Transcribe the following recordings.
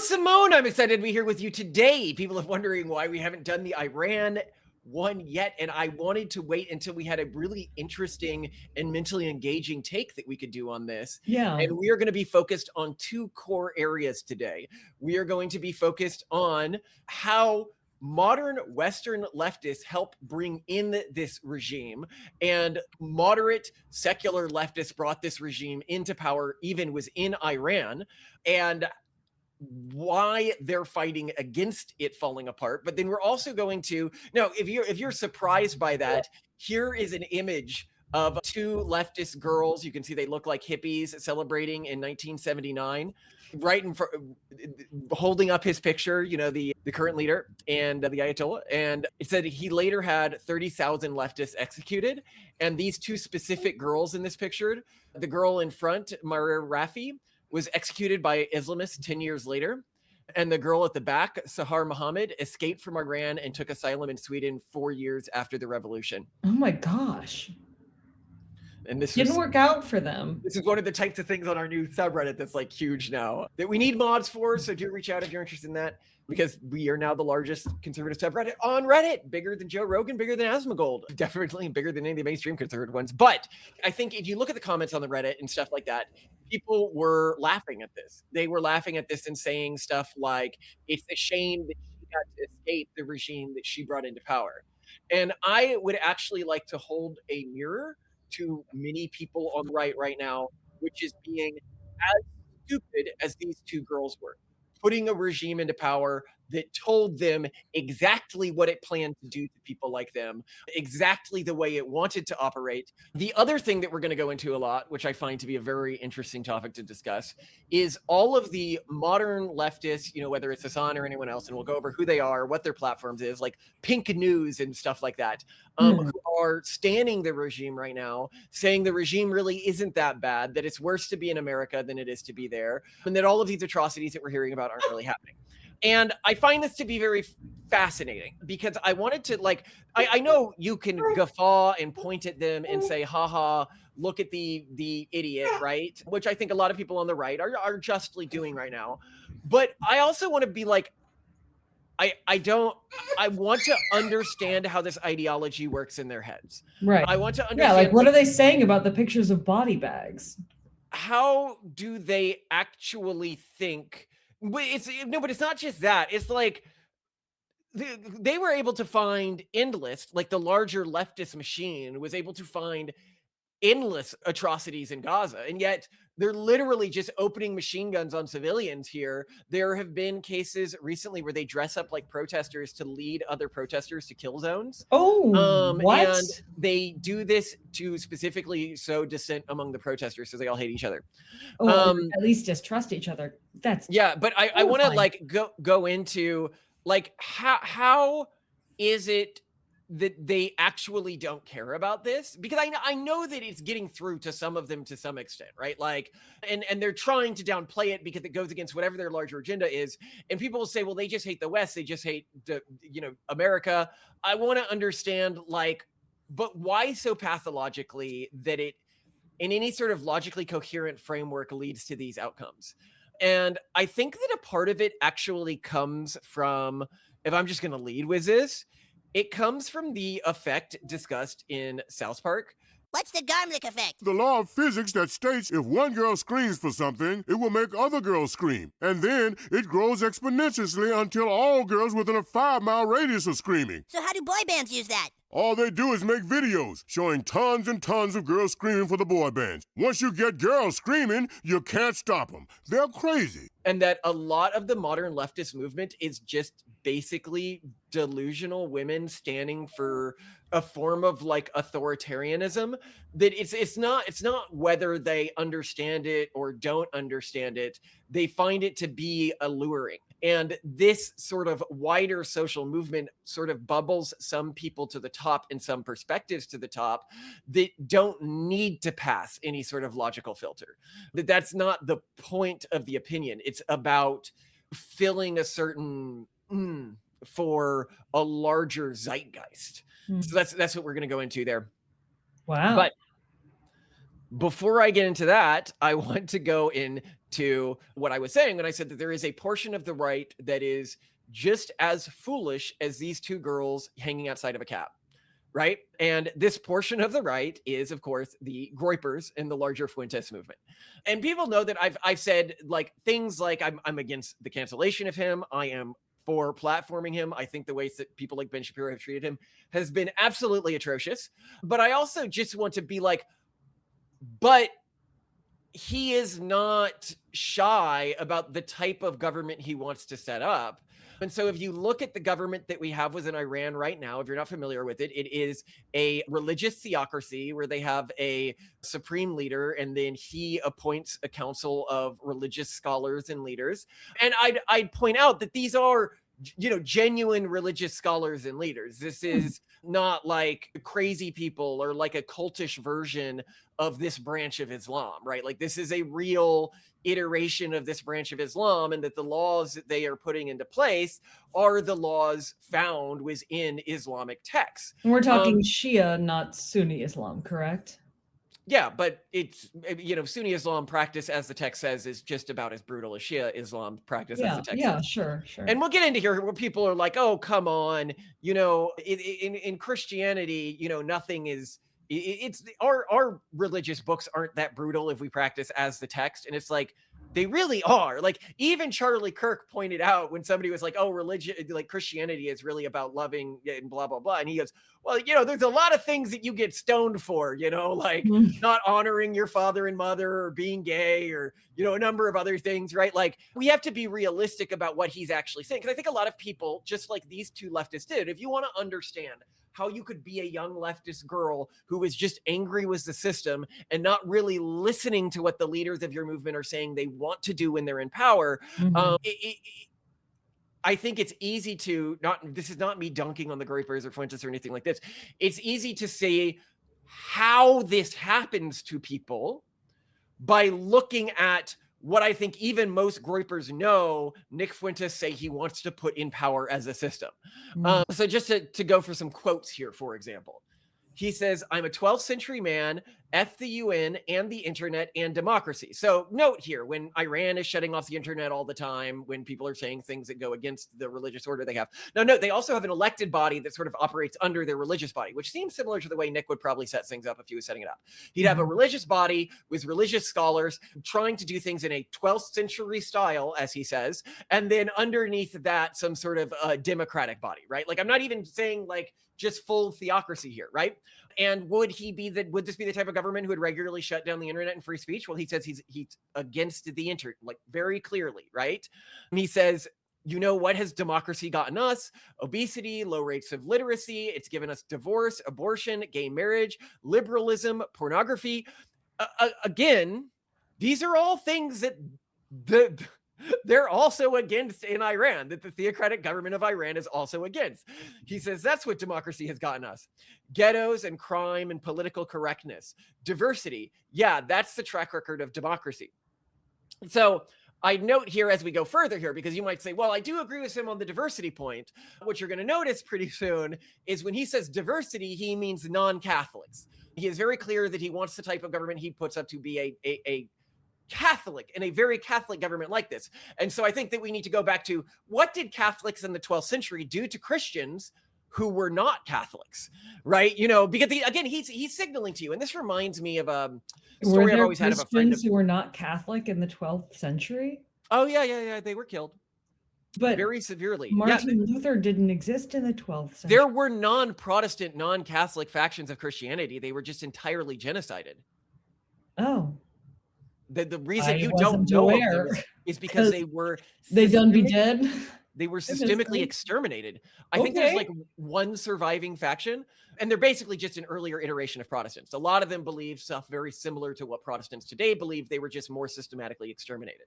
Simone. I'm excited to be here with you today. People are wondering why we haven't done the Iran one yet. And I wanted to wait until we had a really interesting and mentally engaging take that we could do on this. Yeah. And we are going to be focused on two core areas today. We are going to be focused on how modern Western leftists help bring in this regime, and moderate secular leftists brought this regime into power, even was in Iran, and why they're fighting against it falling apart. But then we're also going to, now, if you're surprised by that, here is an image of two leftist girls. You can see they look like hippies celebrating in 1979, right in front, holding up his picture, the current leader and the Ayatollah. And it said he later had 30,000 leftists executed. And these two specific girls in this picture, the girl in front, Maria Rafi, was executed by Islamists 10 years later. And the girl at the back, Sahar Mohammed, escaped from Iran and took asylum in Sweden 4 years after the revolution. Oh my gosh. And this didn't work out for them. This is one of the types of things on our new subreddit that's like huge now that we need mods for. So do reach out if you're interested in that, because we are now the largest conservative subreddit on Reddit, bigger than Joe Rogan, bigger than Asmongold, definitely bigger than any of the mainstream conservative ones. But I think if you look at the comments on the Reddit and stuff like that, people were laughing at this. They were laughing at this and saying stuff like, it's a shame that she got to escape the regime that she brought into power. And I would actually like to hold a mirror to many people on the right now, which is being as stupid as these two girls were, putting a regime into power that told them exactly what it planned to do to people like them, exactly the way it wanted to operate. The other thing that we're going to go into a lot, which I find to be a very interesting topic to discuss, is all of the modern leftists, whether it's Hassan or anyone else, and we'll go over who they are, what their platforms is, like Pink News and stuff like that, who are standing the regime right now, saying the regime really isn't that bad, that it's worse to be in America than it is to be there, and that all of these atrocities that we're hearing about aren't really happening. And I find this to be very fascinating, because I wanted to, I know you can guffaw and point at them and say, haha, look at the idiot, right? Which I think a lot of people on the right are justly doing right now. But I also want to be like, I want to understand how this ideology works in their heads. Right. I want to understand. Yeah, what are they saying about the pictures of body bags? How do they actually think? But it's not just that. It's like they were able to find endless, like the larger leftist machine was able to find endless atrocities in Gaza. And yet they're literally just opening machine guns on civilians here. There have been cases recently where they dress up like protesters to lead other protesters to kill zones. What? And they do this to specifically sow dissent among the protesters so they all hate each other. At least distrust each other. Yeah, but I want to go into how is it that they actually don't care about this? Because I know that it's getting through to some of them to some extent, right? And they're trying to downplay it because it goes against whatever their larger agenda is. And people will say, well, they just hate the West. They just hate America. I want to understand, but why so pathologically that it, in any sort of logically coherent framework, leads to these outcomes? And I think that a part of it actually comes from, if I'm just going to lead with this, it comes from the effect discussed in South Park. What's the Garmlick effect? The law of physics that states if one girl screams for something, it will make other girls scream. And then it grows exponentially until all girls within a 5-mile radius are screaming. So how do boy bands use that? All they do is make videos showing tons and tons of girls screaming for the boy bands. Once you get girls screaming, you can't stop them. They're crazy. And that a lot of the modern leftist movement is just basically delusional women standing for a form of authoritarianism, that it's not whether they understand it or don't understand it. They find it to be alluring. And this sort of wider social movement sort of bubbles some people to the top and some perspectives to the top that don't need to pass any sort of logical filter. That's not the point of the opinion. It's about filling a certain for a larger zeitgeist. So that's what we're going to go into there. Wow. But before I get into that, I want to go in to what I was saying when I said that there is a portion of the right that is just as foolish as these two girls hanging outside of a cab. Right. And this portion of the right is, of course, the groypers in the larger Fuentes movement. And people know that I've said like things like I'm against the cancellation of him. I am for platforming him. I think the ways that people like Ben Shapiro have treated him has been absolutely atrocious. But I also just want to be like, but he is not shy about the type of government he wants to set up. And so if you look at the government that we have within Iran right now, if you're not familiar with it, it is a religious theocracy where they have a supreme leader and then he appoints a council of religious scholars and leaders. And I'd point out that these are, genuine religious scholars and leaders. This is not like crazy people or like a cultish version of this branch of Islam, right? Like this is a real iteration of this branch of Islam, and that the laws that they are putting into place are the laws found within Islamic texts. We're talking Shia, not Sunni Islam, correct? Yeah, but it's, Sunni Islam practice, as the text says, is just about as brutal as Shia Islam practice, as the text says. Sure. And we'll get into here where people are like, oh, come on, in Christianity, nothing is, it's our religious books aren't that brutal if we practice as the text. And it's like, they really are. Like even Charlie Kirk pointed out when somebody was like, oh, religion, like Christianity is really about loving and blah, blah, blah. And he goes, well, there's a lot of things that you get stoned for, like not honoring your father and mother or being gay or, a number of other things, right? Like we have to be realistic about what he's actually saying. Because I think a lot of people, just like these two leftists did, if you want to understand how you could be a young leftist girl who was just angry with the system and not really listening to what the leaders of your movement are saying they want to do when they're in power. I think it's easy to this is not me dunking on the groypers or Fuentes or anything like this. It's easy to see how this happens to people by looking at what I think even most groypers know Nick Fuentes say he wants to put in power as a system. So just to go for some quotes here, for example, he says, I'm a 12th century man, F the UN and the internet and democracy. So note here, when Iran is shutting off the internet all the time, when people are saying things that go against the religious order they have. Now note, they also have an elected body that sort of operates under their religious body, which seems similar to the way Nick would probably set things up if he was setting it up. He'd have a religious body with religious scholars trying to do things in a 12th century style, as he says, and then underneath that, some sort of democratic body, right? Like I'm not even saying like just full theocracy here, right? And would this be the type of government who would regularly shut down the internet and free speech? Well, he says he's against the internet, like very clearly, right? And he says, what has democracy gotten us? Obesity, low rates of literacy. It's given us divorce, abortion, gay marriage, liberalism, pornography. Again, these are all things that they're also against in Iran, that the theocratic government of Iran is also against. He says that's what democracy has gotten us. Ghettos and crime and political correctness. Diversity. Yeah, that's the track record of democracy. So I note here as we go further here, because you might say, well, I do agree with him on the diversity point. What you're going to notice pretty soon is when he says diversity, he means non-Catholics. He is very clear that he wants the type of government he puts up to be a Catholic and a very Catholic government like this. And so I think that we need to go back to what did Catholics in the 12th century do to Christians who were not Catholics, right? Because again, he's signaling to you. And this reminds me of a story I've always had of a friend who were not Catholic in the 12th century. Oh yeah. They were killed. But very severely. Martin Luther didn't exist in the 12th century. There were non-Protestant, non-Catholic factions of Christianity. They were just entirely genocided. Oh. The reason you don't know of them is because they done be dead. They were systemically exterminated. I think there's like one surviving faction, and they're basically just an earlier iteration of Protestants. A lot of them believe stuff very similar to what Protestants today believe. They were just more systematically exterminated.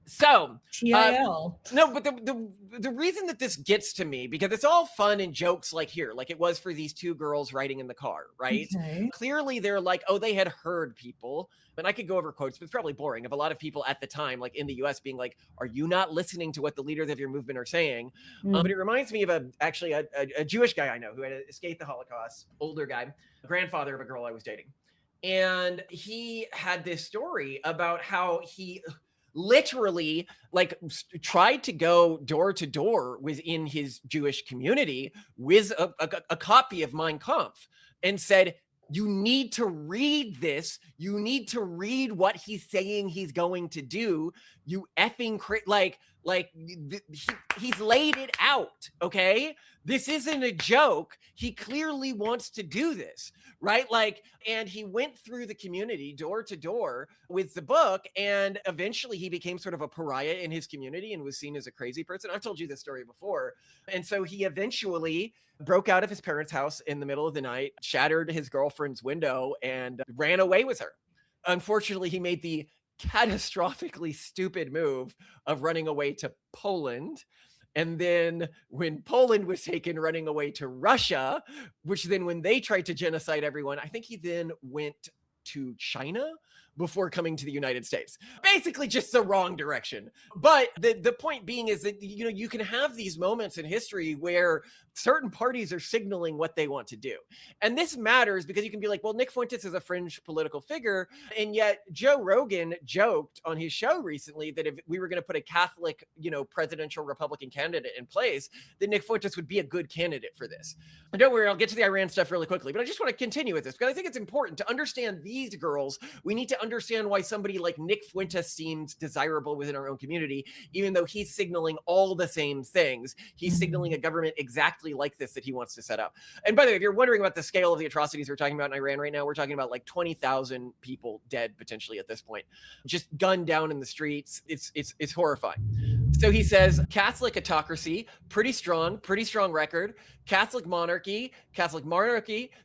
So TIL. No, but the reason that this gets to me, because it's all fun and jokes like here, like it was for these two girls riding in the car, right? Okay. Clearly they're like, oh, they had heard people. And I could go over quotes, but it's probably boring, of a lot of people at the time, like in the US being like, are you not listening to what the leaders of your movement are saying? But it reminds me of a Jewish guy I know who had escaped the Holocaust, older guy, grandfather of a girl I was dating. And he had this story about how he literally like tried to go door to door within his Jewish community with a copy of Mein Kampf and said, you need to read this. You need to read what he's saying he's going to do. You effing he's laid it out. Okay. This isn't a joke. He clearly wants to do this, right? Like, and he went through the community door to door with the book, and eventually he became sort of a pariah in his community and was seen as a crazy person. I've told you this story before. And so he eventually broke out of his parents' house in the middle of the night, shattered his girlfriend's window, and ran away with her. Unfortunately, he made the catastrophically stupid move of running away to Poland. And then when Poland was taken, running away to Russia, which then when they tried to genocide everyone, I think he then went to China before coming to the United States. Basically just the wrong direction. But the point being is that, you know, you can have these moments in history where certain parties are signaling what they want to do. And this matters because you can be like, well, Nick Fuentes is a fringe political figure. And yet Joe Rogan joked on his show recently that if we were going to put a Catholic, you know, presidential Republican candidate in place, that Nick Fuentes would be a good candidate for this. And don't worry, I'll get to the Iran stuff really quickly, but I just want to continue with this because I think it's important to understand these girls. We need to understand why somebody like Nick Fuentes seems desirable within our own community, even though he's signaling all the same things. He's signaling a government exactly like this that he wants to set up. And by the way, if you're wondering about the scale of the atrocities we're talking about in Iran right now, we're talking about like 20,000 people dead potentially at this point, just gunned down in the streets. It's horrifying. So he says Catholic autocracy, pretty strong record. Catholic monarchy,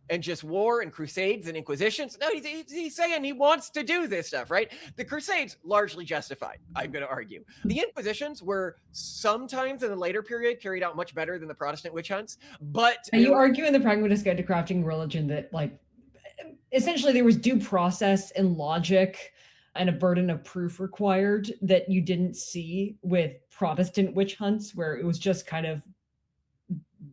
and just war and crusades and inquisitions. No, he's saying he wants to do this stuff, right? The crusades largely justified, I'm going to argue. The inquisitions were sometimes in the later period carried out much better than the Protestant witch hunts. But are you arguing the Pragmatist Guide to Crafting Religion that, like, essentially there was due process and logic and a burden of proof required that you didn't see with Protestant witch hunts, where it was just kind of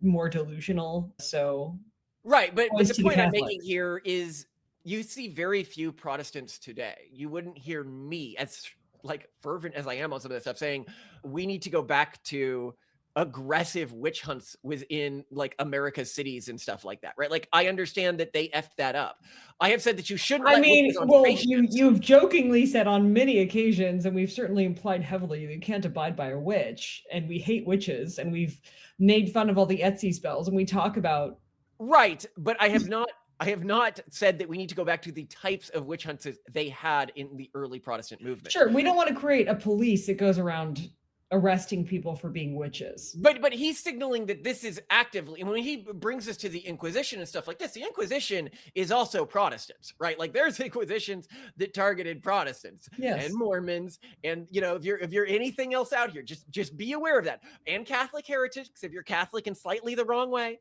more delusional? So right, but the point I'm making here is you see very few Protestants today. You wouldn't hear me, as like fervent as I am on some of this stuff, saying we need to go back to aggressive witch hunts within like America's cities and stuff like that, right? Like I understand that they effed that up. I have said that you shouldn't. I mean, well, you've jokingly said on many occasions, and we've certainly implied heavily that you can't abide by a witch, and we hate witches, and we've made fun of all the Etsy spells, and we talk about right. But I have not said that we need to go back to the types of witch hunts they had in the early Protestant movement. Sure, we don't want to create a police that goes around arresting people for being witches. But he's signaling that this is actively, and when he brings us to the Inquisition and stuff like this, the Inquisition is also Protestants, right? Like there's inquisitions that targeted Protestants and Mormons, and you know, if you're anything else out here, just be aware of that. And Catholic heretics, if you're Catholic in slightly the wrong way.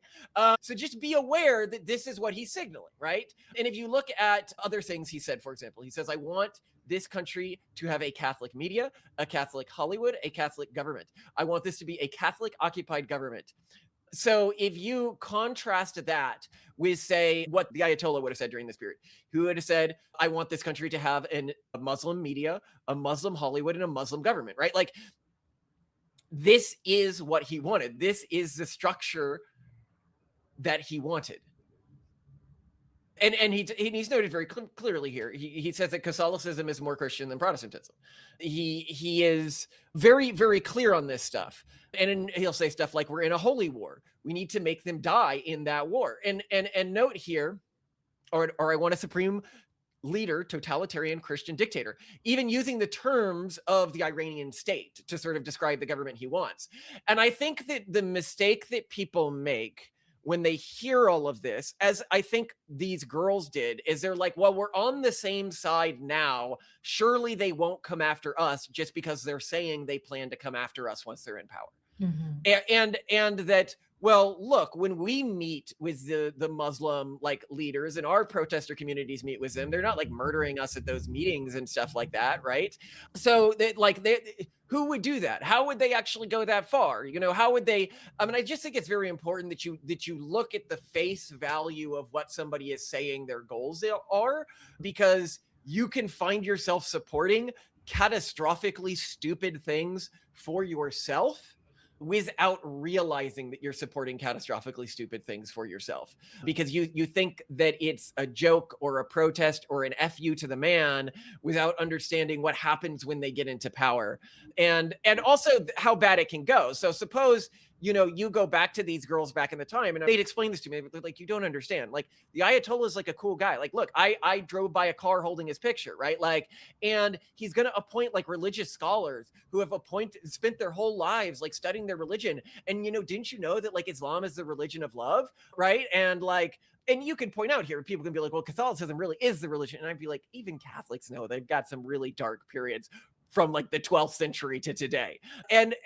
So just be aware that this is what he's signaling, right? And if you look at other things he said, for example, he says, I want this country to have a Catholic media, a Catholic Hollywood, a Catholic government. I want this to be a Catholic occupied government. So if you contrast that with, say, what the Ayatollah would have said during this period, who would have said, I want this country to have a Muslim media, a Muslim Hollywood, and a Muslim government, right? Like this is what he wanted. This is the structure that he wanted. And he's noted very clearly here. He says that Catholicism is more Christian than Protestantism. He is very, very clear on this stuff. And he'll say stuff like, we're in a holy war. We need to make them die in that war. And note here, or I want a supreme leader, totalitarian Christian dictator, even using the terms of the Iranian state to sort of describe the government he wants. And I think that the mistake that people make when they hear all of this, as I think these girls did, is they're like, well, we're on the same side now. Surely they won't come after us just because they're saying they plan to come after us once they're in power. Mm-hmm. And that, well, look, when we meet with the Muslim like leaders and our protester communities meet with them, they're not like murdering us at those meetings and stuff like that, right? So who would do that? How would they actually go that far? You know, how would they? I mean, I just think it's very important that you look at the face value of what somebody is saying their goals are, because you can find yourself supporting catastrophically stupid things for yourself without realizing that you're supporting catastrophically stupid things for yourself, because you think that it's a joke or a protest or an fu to the man without understanding what happens when they get into power, and also how bad it can go. So suppose you go back to these girls back in the time, and they'd explain this to me, but they're like, you don't understand. Like, the Ayatollah is like a cool guy. Like, look, I drove by a car holding his picture, right? Like, and he's going to appoint like religious scholars who have spent their whole lives like studying their religion. And, didn't you know that like Islam is the religion of love, right? And like, and you can point out here, people can be like, well, Catholicism really is the religion. And I'd be like, even Catholics know they've got some really dark periods from like the 12th century to today. And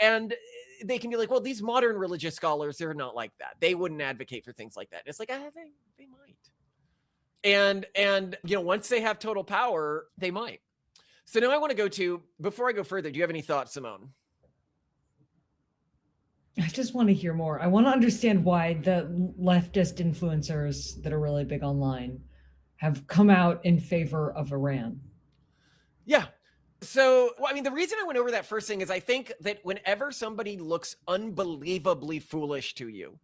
they can be like, well, these modern religious scholars, they're not like that. They wouldn't advocate for things like that. And it's like, they might. And once they have total power, they might. So now I want to go to, before I go further, do you have any thoughts, Simone? I just want to hear more. I want to understand why the leftist influencers that are really big online have come out in favor of Iran. Yeah. So, the reason I went over that first thing is I think that whenever somebody looks unbelievably foolish to you,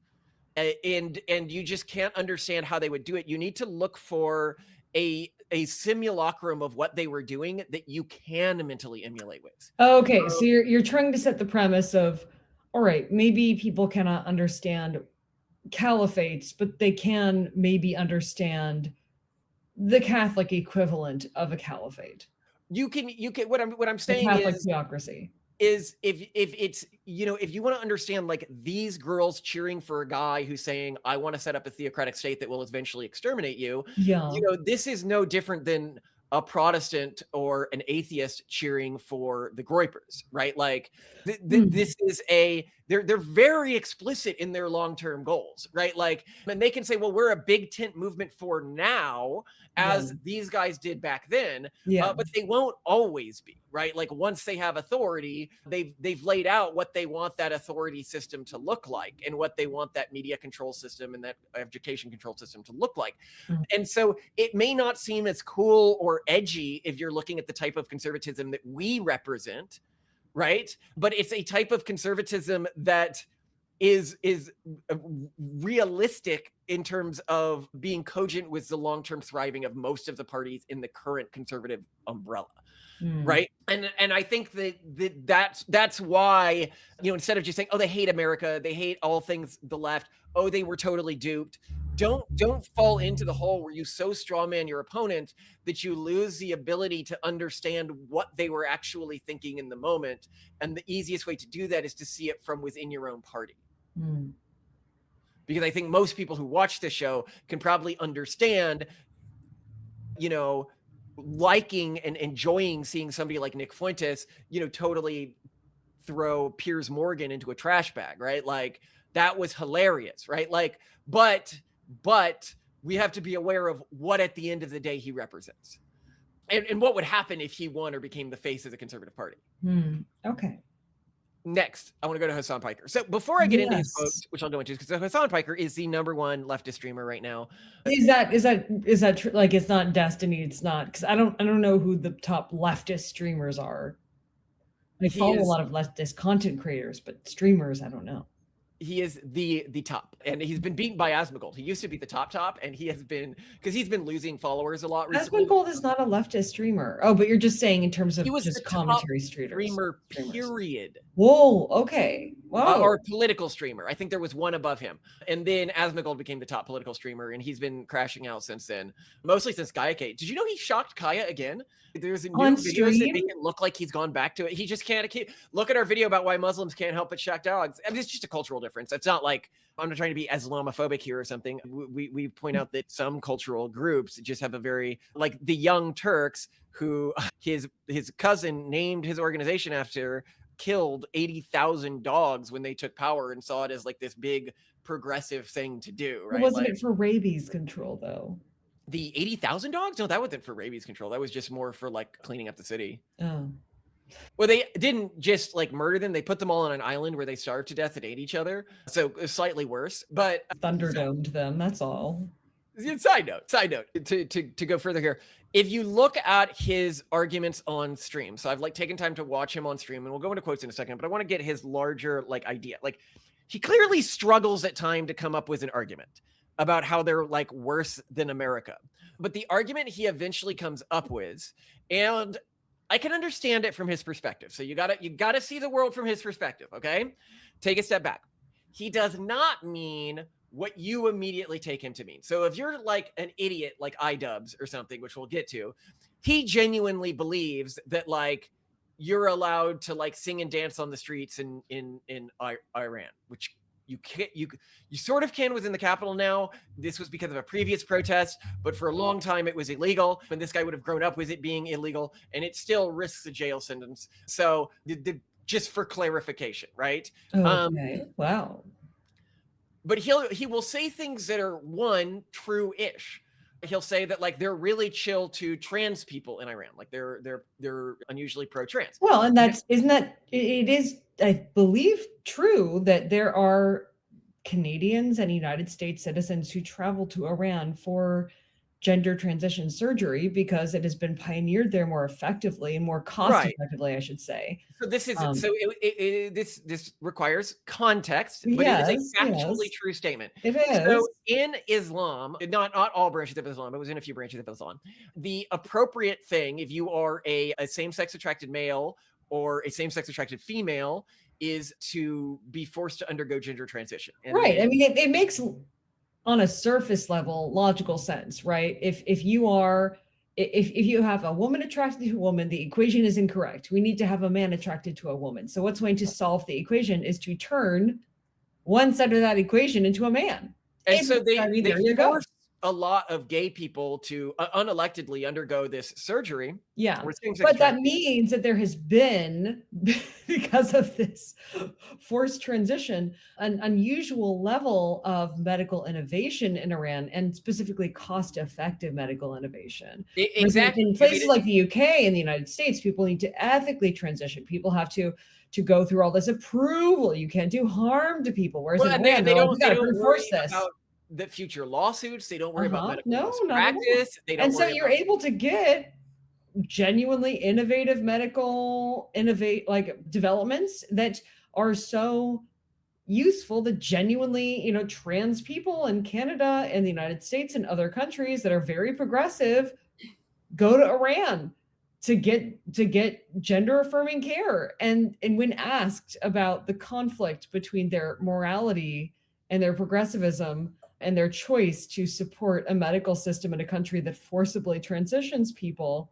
and you just can't understand how they would do it, you need to look for a simulacrum of what they were doing that you can mentally emulate with. Okay, so you're trying to set the premise of, all right, maybe people cannot understand caliphates, but they can maybe understand the Catholic equivalent of a caliphate. You can what I'm saying Catholic theocracy is if it's if you want to understand like these girls cheering for a guy who's saying, I want to set up a theocratic state that will eventually exterminate you, this is no different than a Protestant or an atheist cheering for the Groypers, right? Like this is they're very explicit in their long-term goals, right? Like, and they can say, well, we're a big tent movement for now, as these guys did back then, but they won't always be, right? Like, once they have authority, they've laid out what they want that authority system to look like, and what they want that media control system and that education control system to look like. And so it may not seem as cool or edgy if you're looking at the type of conservatism that we represent, right? But it's a type of conservatism that is realistic in terms of being cogent with the long-term thriving of most of the parties in the current conservative umbrella. Right. And I think that's why, instead of just saying, oh, they hate America, they hate all things the left, oh, they were totally duped. Don't fall into the hole where you so strawman your opponent that you lose the ability to understand what they were actually thinking in the moment. And the easiest way to do that is to see it from within your own party. Because I think most people who watch this show can probably understand, liking and enjoying seeing somebody like Nick Fuentes, totally throw Piers Morgan into a trash bag, right? Like, that was hilarious, right? Like, but we have to be aware of what at the end of the day he represents, and what would happen if he won or became the face of the conservative party. Okay. Next, I want to go to Hassan Piker. So before I get into his quotes, which I'll go into, because Hassan Piker is the #1 leftist streamer right now. Is that true? Like, it's not Destiny. It's not, because I don't know who the top leftist streamers are. I follow a lot of leftist content creators, but streamers, I don't know. He is the top, and he's been beaten by Asmongold. He used to be the top, and he has been, because he's been losing followers a lot recently. Asmongold is not a leftist streamer. Oh, but you're just saying in terms of just commentary streamer, period. Whoa, okay. Wow. Or political streamer. I think there was one above him. And then Asmongold became the top political streamer, and he's been crashing out since then, mostly since Kayake. Did you know he shocked Kaya again? There's a new videos that make it look like he's gone back to it. He just can't look at our video about why Muslims can't help but shack dogs. I mean, it's just a cultural difference. It's not like I'm not trying to be Islamophobic here or something. We point out that some cultural groups just have a very, like the Young Turks, who his cousin named his organization after, killed 80,000 dogs when they took power and saw it as like this big progressive thing to do, right? Wasn't it for rabies control though? The 80,000 dogs? No, that wasn't for rabies control. That was just more for like cleaning up the city. Oh. Well, they didn't just like murder them. They put them all on an island where they starved to death and ate each other. So it was slightly worse, but Thunderdomed them. That's all. Side note to go further here if you look at his arguments on stream, so I've like taken time to watch him on stream, and we'll go into quotes in a second, but I want to get his larger like idea. Like, he clearly struggles at time to come up with an argument about how they're like worse than America. But the argument he eventually comes up with, and I can understand it from his perspective. So you gotta see the world from his perspective, okay? Take a step back. He does not mean what you immediately take him to mean. So if you're like an idiot like iDubbbz or something, which we'll get to, he genuinely believes that like you're allowed to like sing and dance on the streets in Iran, which you can't, you sort of can within the capital now. This was because of a previous protest, but for a long time it was illegal. And this guy would have grown up with it being illegal, and it still risks a jail sentence. So just for clarification, right? Okay. Wow. But he will say things that are true-ish. He'll say that like they're really chill to trans people in Iran, like they're unusually pro-trans. Well, and it is, I believe, true that there are Canadians and United States citizens who travel to Iran for gender transition surgery because it has been pioneered there more effectively and more cost effectively, I should say. So this is this requires context, but it is a factually true statement. It is. So in Islam, not all branches of Islam, it was in a few branches of Islam, the appropriate thing, if you are a same-sex attracted male or a same-sex attracted female, is to be forced to undergo gender transition. Right. I mean, it makes, on a surface level, logical sense, right? If you have a woman attracted to a woman, the equation is incorrect. We need to have a man attracted to a woman. So what's going to solve the equation is to turn one side of that equation into a man. And so they force a lot of gay people to unelectedly undergo this surgery. Yeah, but that means that there has been, because of this forced transition, an unusual level of medical innovation in Iran, and specifically cost-effective medical innovation. Exactly. In places like the UK and the United States, people need to ethically transition. People have to go through all this approval. You can't do harm to people. Whereas in Iran, they don't enforce this. The future lawsuits, they don't worry about medical practice. And so you're able to get genuinely innovative medical developments that are so useful that genuinely, trans people in Canada and the United States and other countries that are very progressive go to Iran to get gender affirming care. And when asked about the conflict between their morality and their progressivism and their choice to support a medical system in a country that forcibly transitions people,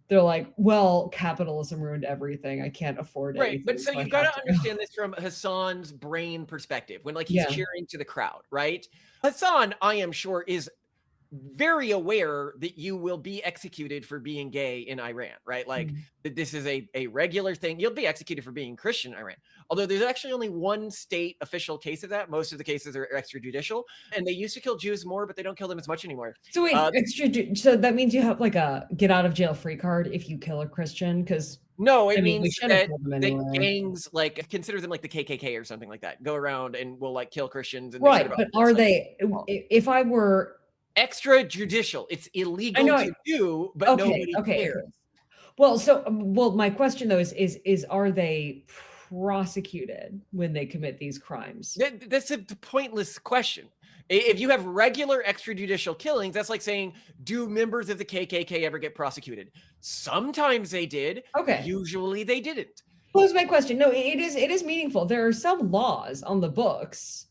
they're like, well, capitalism ruined everything. I can't afford it. Right. But so you've got to understand this from Hassan's brain perspective when like he's cheering to the crowd, right? Hassan, I am sure, is very aware that you will be executed for being gay in Iran, right? Like this is a regular thing. You'll be executed for being Christian in Iran. Although there's actually only one state official case of that. Most of the cases are extrajudicial, and they used to kill Jews more, but they don't kill them as much anymore. So wait, so that means you have like a get out of jail free card if you kill a Christian? Because no, it means that gangs like consider them like the KKK or something like that. Go around and will like kill Christians. And right, but are they? If I were extrajudicial, it's illegal to do, but nobody cares. Well, my question though is are they prosecuted when they commit these crimes? That's a pointless question. If you have regular extrajudicial killings, that's like saying, do members of the KKK ever get prosecuted? Sometimes they did. Okay. Usually they didn't. Here's my question. No, it is meaningful. There are some laws on the books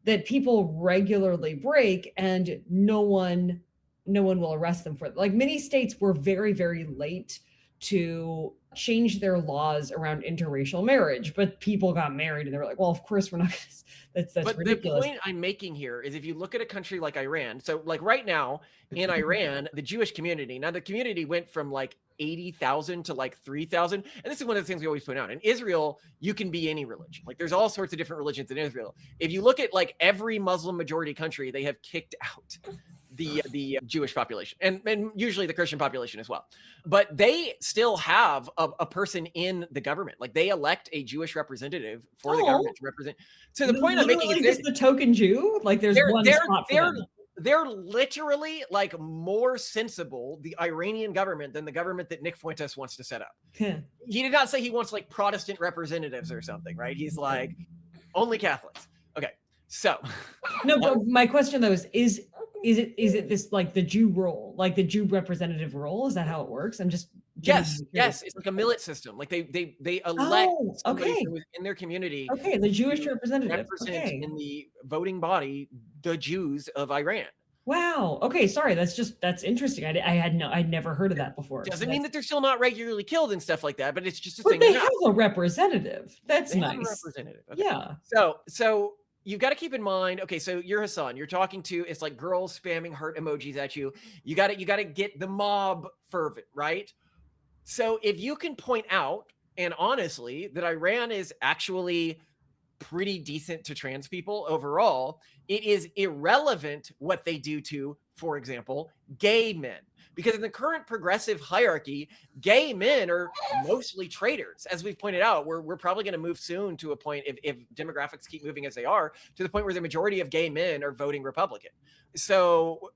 that people regularly break, and no one will arrest them for it. Like many states were very, very late to change their laws around interracial marriage, but people got married and they were like, well, of course we're not gonna, that's but ridiculous. The point I'm making here is if you look at a country like Iran, so like right now in Iran, the Jewish community, now the community went from like 80,000 to like 3,000. And this is one of the things we always point out. In Israel, you can be any religion. Like there's all sorts of different religions in Israel. If you look at like every Muslim majority country, they have kicked out the Jewish population and usually the Christian population as well. But they still have a person in the government. Like they elect a Jewish representative for the government to represent. So the point I'm making is just the token Jew. Like there's one spot for them. they're literally like more sensible, the Iranian government, than the government that Nick Fuentes wants to set up. He did not say he wants like Protestant representatives or something, right? He's like only Catholics. Okay, so no, but my question though is it this like the Jew role, like the Jew representative role? Is that how it works? I'm just yes, it's like a millet system. Like they elect somebody okay. from within their community. Okay, the Jewish to representative. represent Okay. in the voting body the Jews of Iran. Wow. Okay, sorry. That's interesting. I'd never heard of that before. Doesn't mean that they're still not regularly killed and stuff like that, but it's just a But thing. they have a representative. That's They nice. have a representative. Okay. Yeah. So you've got to keep in mind, okay, so you're Hassan, you're talking to, it's like girls spamming heart emojis at you. You got to get the mob fervent, right? So if you can point out, and honestly, that Iran is actually pretty decent to trans people overall, it is irrelevant what they do to, for example, gay men. Because in the current progressive hierarchy, gay men are mostly traitors. As we've pointed out, we're probably going to move soon to a point, if demographics keep moving as they are, to the point where the majority of gay men are voting Republican. So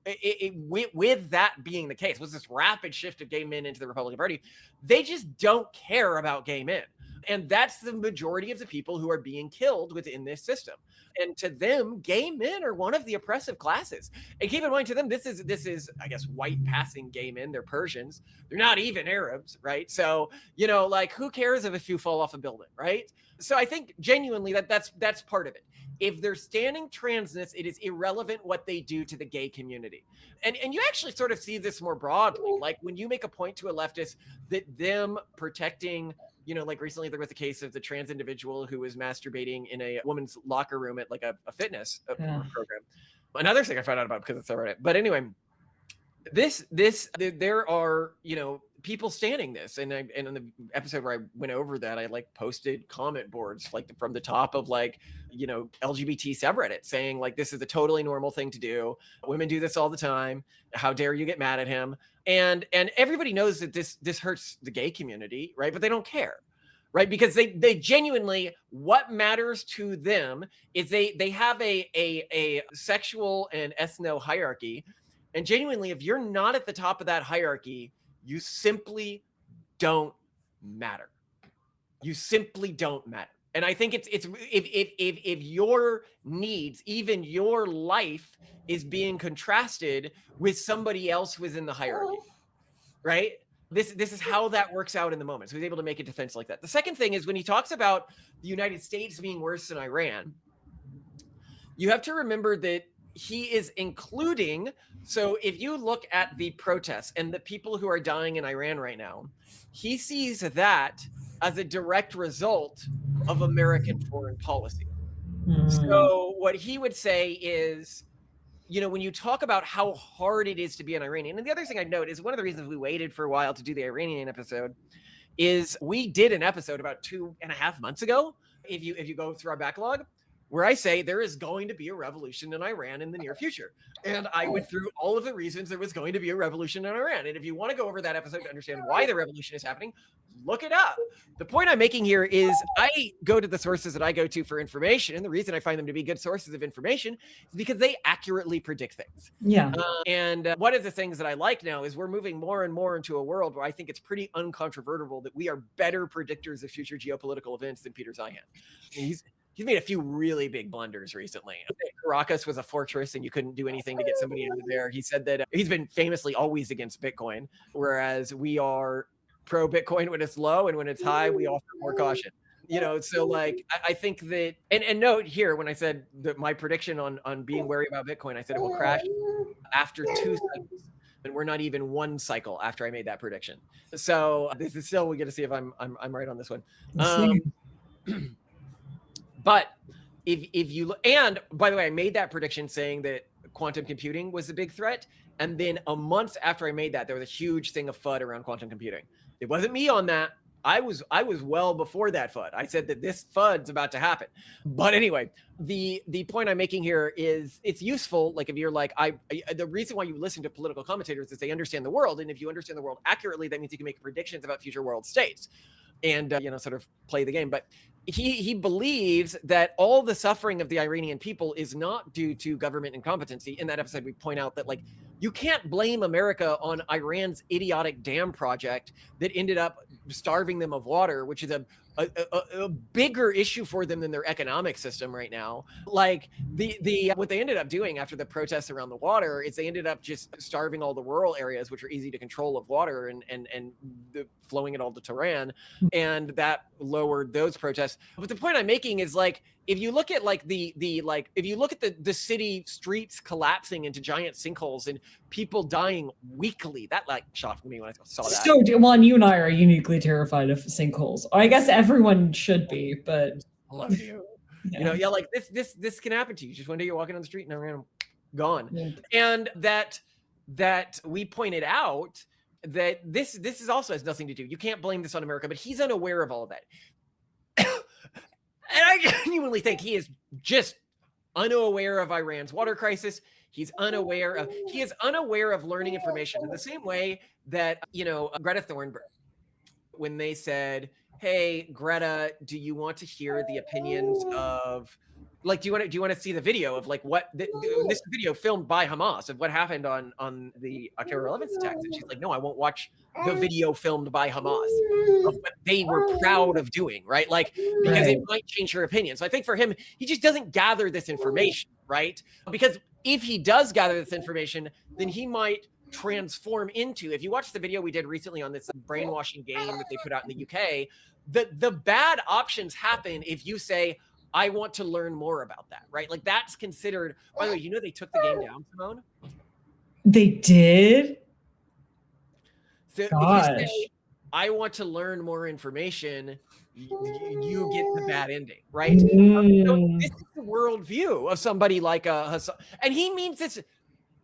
with that being the case, with this rapid shift of gay men into the Republican Party, they just don't care about gay men. And that's the majority of the people who are being killed within this system. And to them, gay men are one of the oppressive classes. And keep in mind, to them, this is, I guess, white passing gay men. They're Persians. They're not even Arabs, right? So, like, who cares if you fall off a building, right? So I think genuinely that's part of it. If they're standing transness, it is irrelevant what they do to the gay community. And you actually sort of see this more broadly. Like when you make a point to a leftist that them protecting, like recently there was a case of the trans individual who was masturbating in a woman's locker room at like a fitness program. Another thing I found out about because it's subreddit. But anyway, there are, people standing this. And in the episode where I went over that, I like posted comment boards like from the top of like, LGBT subreddit saying like, this is a totally normal thing to do. Women do this all the time. How dare you get mad at him? And everybody knows that this hurts the gay community, right? But they don't care, right? Because they genuinely, what matters to them is they have a sexual and ethno hierarchy. And genuinely, if you're not at the top of that hierarchy, you simply don't matter. You simply don't matter. And I think it's if your needs, even your life, is being contrasted with somebody else within the hierarchy, right? This is how that works out in the moment. So he's able to make a defense like that. The second thing is when he talks about the United States being worse than Iran, you have to remember that he is including, so if you look at the protests and the people who are dying in Iran right now, he sees that as a direct result of American foreign policy. So what he would say is, when you talk about how hard it is to be an Iranian, and the other thing I'd note is one of the reasons we waited for a while to do the Iranian episode is we did an episode about 2.5 months ago. If you go through our backlog, where I say there is going to be a revolution in Iran in the near future. And I went through all of the reasons there was going to be a revolution in Iran. And if you want to go over that episode to understand why the revolution is happening, look it up. The point I'm making here is I go to the sources that I go to for information. And the reason I find them to be good sources of information is because they accurately predict things. Yeah. And one of the things that I like now is we're moving more and more into a world where I think it's pretty uncontrovertible that we are better predictors of future geopolitical events than Peter Zeihan. He's made a few really big blunders recently. Caracas was a fortress and you couldn't do anything to get somebody out of there. He said that he's been famously always against Bitcoin, whereas we are pro Bitcoin when it's low, and when it's high, we offer more caution. So like I think that, and note here when I said that my prediction on being wary about Bitcoin, I said it will crash after 2 cycles. And we're not even 1 cycle after I made that prediction. So this is still, we get to see if I'm right on this one. But if you, and by the way, I made that prediction saying that quantum computing was a big threat. And then a month after I made that, there was a huge thing of FUD around quantum computing. It wasn't me on that. I was well before that FUD. I said that this FUD's about to happen. But anyway, the point I'm making here is it's useful. Like if you're like, the reason why you listen to political commentators is they understand the world. And if you understand the world accurately, that means you can make predictions about future world states and, sort of play the game. But he believes that all the suffering of the Iranian people is not due to government incompetency. In that episode, we point out that like you can't blame America on Iran's idiotic dam project that ended up starving them of water, which is a bigger issue for them than their economic system right now. Like what they ended up doing after the protests around the water is they ended up just starving all the rural areas, which are easy to control, of water and flowing it all to Tehran, and that lowered those protests. But the point I'm making is like if you look at like if you look at the city streets collapsing into giant sinkholes and people dying weekly, that like shocked me when I saw that. So, well, and you and I are uniquely terrified of sinkholes. I guess everyone should be, but I love you. Yeah. You know, yeah, like this can happen to you. Just one day you're walking on the street and random gone. Yeah. And that we pointed out that this is also has nothing to do. You can't blame this on America, but he's unaware of all of that. And I genuinely think he is just unaware of Iran's water crisis. He is unaware of learning information in the same way that, you know, Greta Thunberg, when they said, hey, Greta, do you want to hear the opinions of, like, do you want to see the video of like what this video filmed by Hamas of what happened on the October 11th attacks? And she's like, no, I won't watch the video filmed by Hamas of what they were proud of doing, right? Like, because it might change her opinion. So I think for him, he just doesn't gather this information, right? Because if he does gather this information, then he might transform into, if you watch the video we did recently on this brainwashing game that they put out in the UK, the bad options happen if you say, I want to learn more about that, right? Like that's considered, by the way, you know, they took the game down, Simone? They did? So if you say, I want to learn more information, you get the bad ending, right? So this is the worldview of somebody like Hassan, and he means this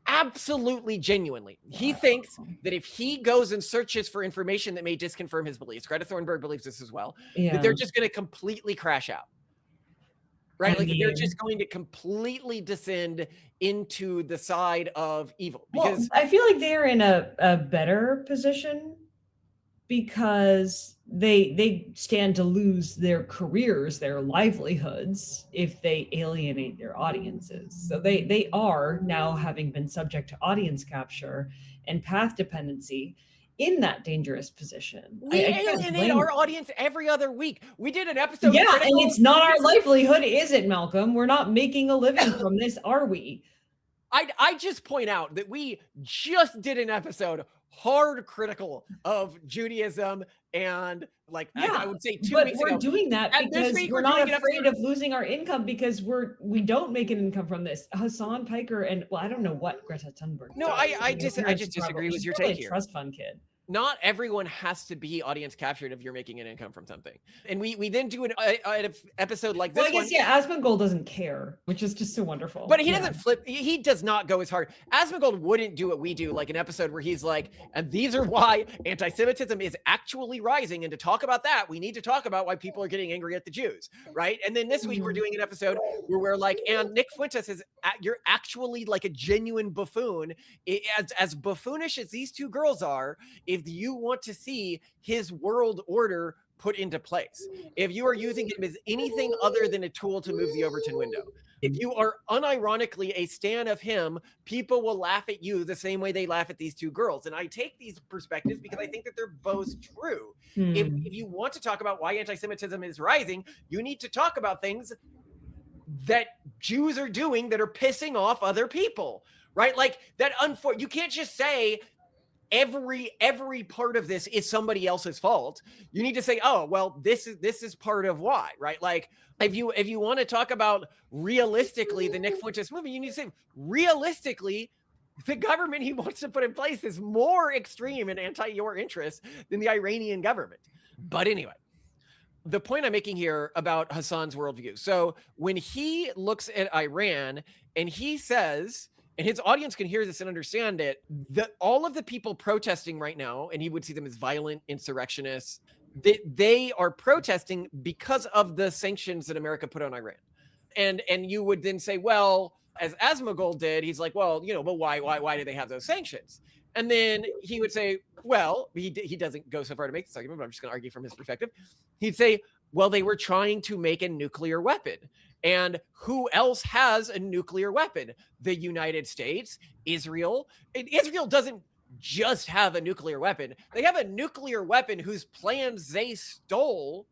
absolutely genuinely. He thinks that if he goes and searches for information that may disconfirm his beliefs, Greta Thunberg believes this as well, that they're just going to completely crash out. Right? Like they're just going to completely descend into the side of evil. Because I feel like they're in a better position because they stand to lose their careers, their livelihoods, if they alienate their audiences. So they are now, having been subject to audience capture and path dependency, in that dangerous position. We alienate our audience every other week. We did an episode. Yeah, and it's not our livelihood, is it, Malcolm? We're not making a living from this, are we? I just point out that we just did an episode hard critical of Judaism and like I would say 2 weeks ago. We're doing that because we're not afraid of losing our income because we don't make an income from this. Hassan Piker and I don't know what Greta Thunberg. No, I just disagree with your take here. Trust fund kid. Not everyone has to be audience captured if you're making an income from something. And we then do an episode like this one. I guess, Asmongold doesn't care, which is just so wonderful. But he doesn't flip. He does not go as hard. Asmongold wouldn't do what we do, like an episode where he's like, and these are why anti-Semitism is actually rising. And to talk about that, we need to talk about why people are getting angry at the Jews, right? And then this week we're doing an episode where we're like, and Nick Fuentes is, you're actually like a genuine buffoon. As buffoonish as these two girls are, if you want to see his world order put into place, if you are using him as anything other than a tool to move the Overton window, if you are unironically a stan of him, people will laugh at you the same way they laugh at these two girls. And I take these perspectives because I think that they're both true. If you want to talk about why anti-Semitism is rising, you need to talk about things that Jews are doing that are pissing off other people, right? Like that. You can't just say every part of this is somebody else's fault. You need to say, oh, well, this is part of why, right? Like if you want to talk about realistically the Nick Fuentes movie, you need to say realistically the government he wants to put in place is more extreme and anti your interests than the Iranian government. But anyway, the point I'm making here about Hassan's worldview. So when he looks at Iran and he says, and his audience can hear this and understand it, that all of the people protesting right now, and he would see them as violent insurrectionists, they are protesting because of the sanctions that America put on Iran. And you would then say, well, as Asmongold did, he's like, well, you know, but why do they have those sanctions? And then he would say, well, he doesn't go so far to make this argument, but I'm just going to argue from his perspective. He'd say, Well, they were trying to make a nuclear weapon. And who else has a nuclear weapon? The United States, Israel. And Israel doesn't just have a nuclear weapon. They have a nuclear weapon whose plans they stole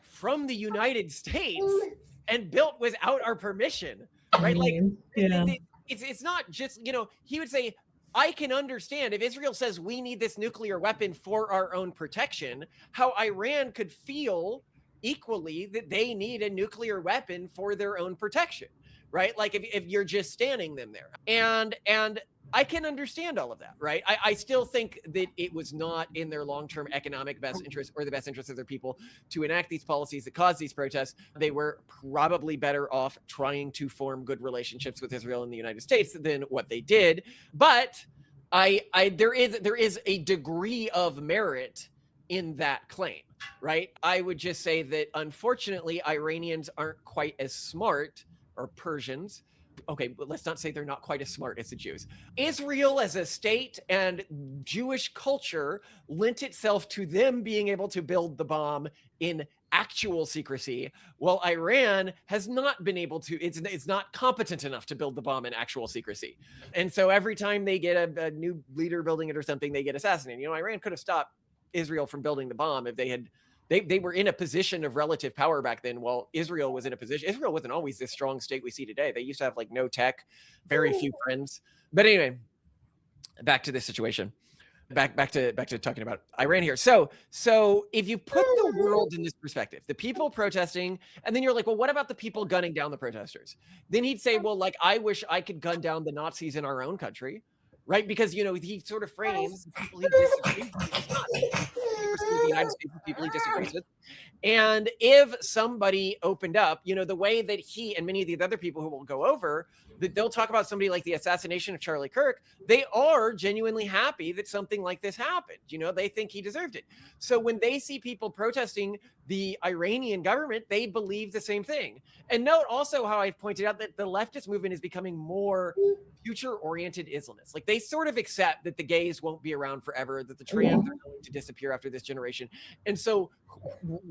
from the United States and built without our permission, right? Like, yeah. It's not just, he would say, I can understand if Israel says we need this nuclear weapon for our own protection, how Iran could feel equally that they need a nuclear weapon for their own protection, right? Like if you're just standing them there. And I can understand all of that, right? I still think that it was not in their long-term economic best interest or the best interest of their people to enact these policies that caused these protests. They were probably better off trying to form good relationships with Israel and the United States than what they did. But there is a degree of merit in that claim, right? I would just say that unfortunately, Iranians aren't quite as smart, or Persians. Okay, but let's not say they're not quite as smart as the Jews. Israel as a state and Jewish culture lent itself to them being able to build the bomb in actual secrecy, while Iran has not been able to, it's not competent enough to build the bomb in actual secrecy. And so every time they get a new leader building it or something, they get assassinated. Iran could have stopped Israel from building the bomb if they had they were in a position of relative power back then, while Israel was in a position. Israel wasn't always this strong state we see today. They used to have like no tech, very few friends. But anyway, back to this situation. Back to talking about Iran here. So if you put the world in this perspective, the people protesting, and then you're like, well, what about the people gunning down the protesters? Then he'd say, well, like, I wish I could gun down the Nazis in our own country, right? Because, he sort of frames people he disagrees with. The United States people he disagrees with. And if somebody opened up, the way that he and many of the other people who will go over, that they'll talk about somebody like the assassination of Charlie Kirk, they are genuinely happy that something like this happened. They think he deserved it. So when they see people protesting the Iranian government, they believe the same thing. And note also how I've pointed out that the leftist movement is becoming more future-oriented Islamists. Like, they sort of accept that the gays won't be around forever, that the trans are going to disappear after this generation. And so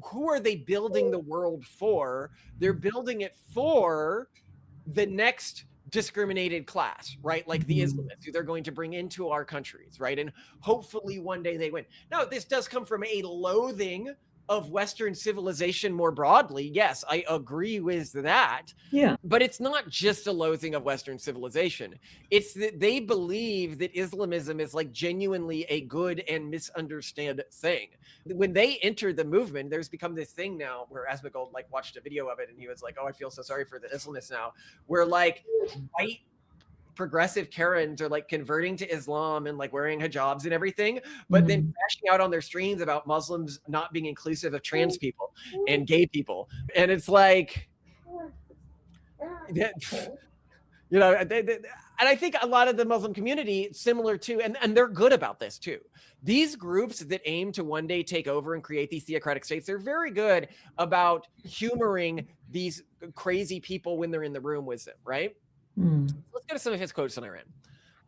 who are they building the world for? They're building it for the next discriminated class, right? Like the Islamists who they're going to bring into our countries, right? And hopefully one day they win. Now, this does come from a loathing of Western civilization more broadly. Yes, I agree with that. Yeah. But it's not just a loathing of Western civilization. It's that they believe that Islamism is like genuinely a good and misunderstood thing. When they entered the movement, there's become this thing now where Asmongold like watched a video of it and he was like, oh, I feel so sorry for the Islamists now. Where like white progressive Karens are like converting to Islam and like wearing hijabs and everything, but then crashing out on their streams about Muslims not being inclusive of trans people and gay people. And it's like, and I think a lot of the Muslim community, similar to, and they're good about this too. These groups that aim to one day take over and create these theocratic states, they're very good about humoring these crazy people when they're in the room with them, right? Let's go to some of his quotes on Iran.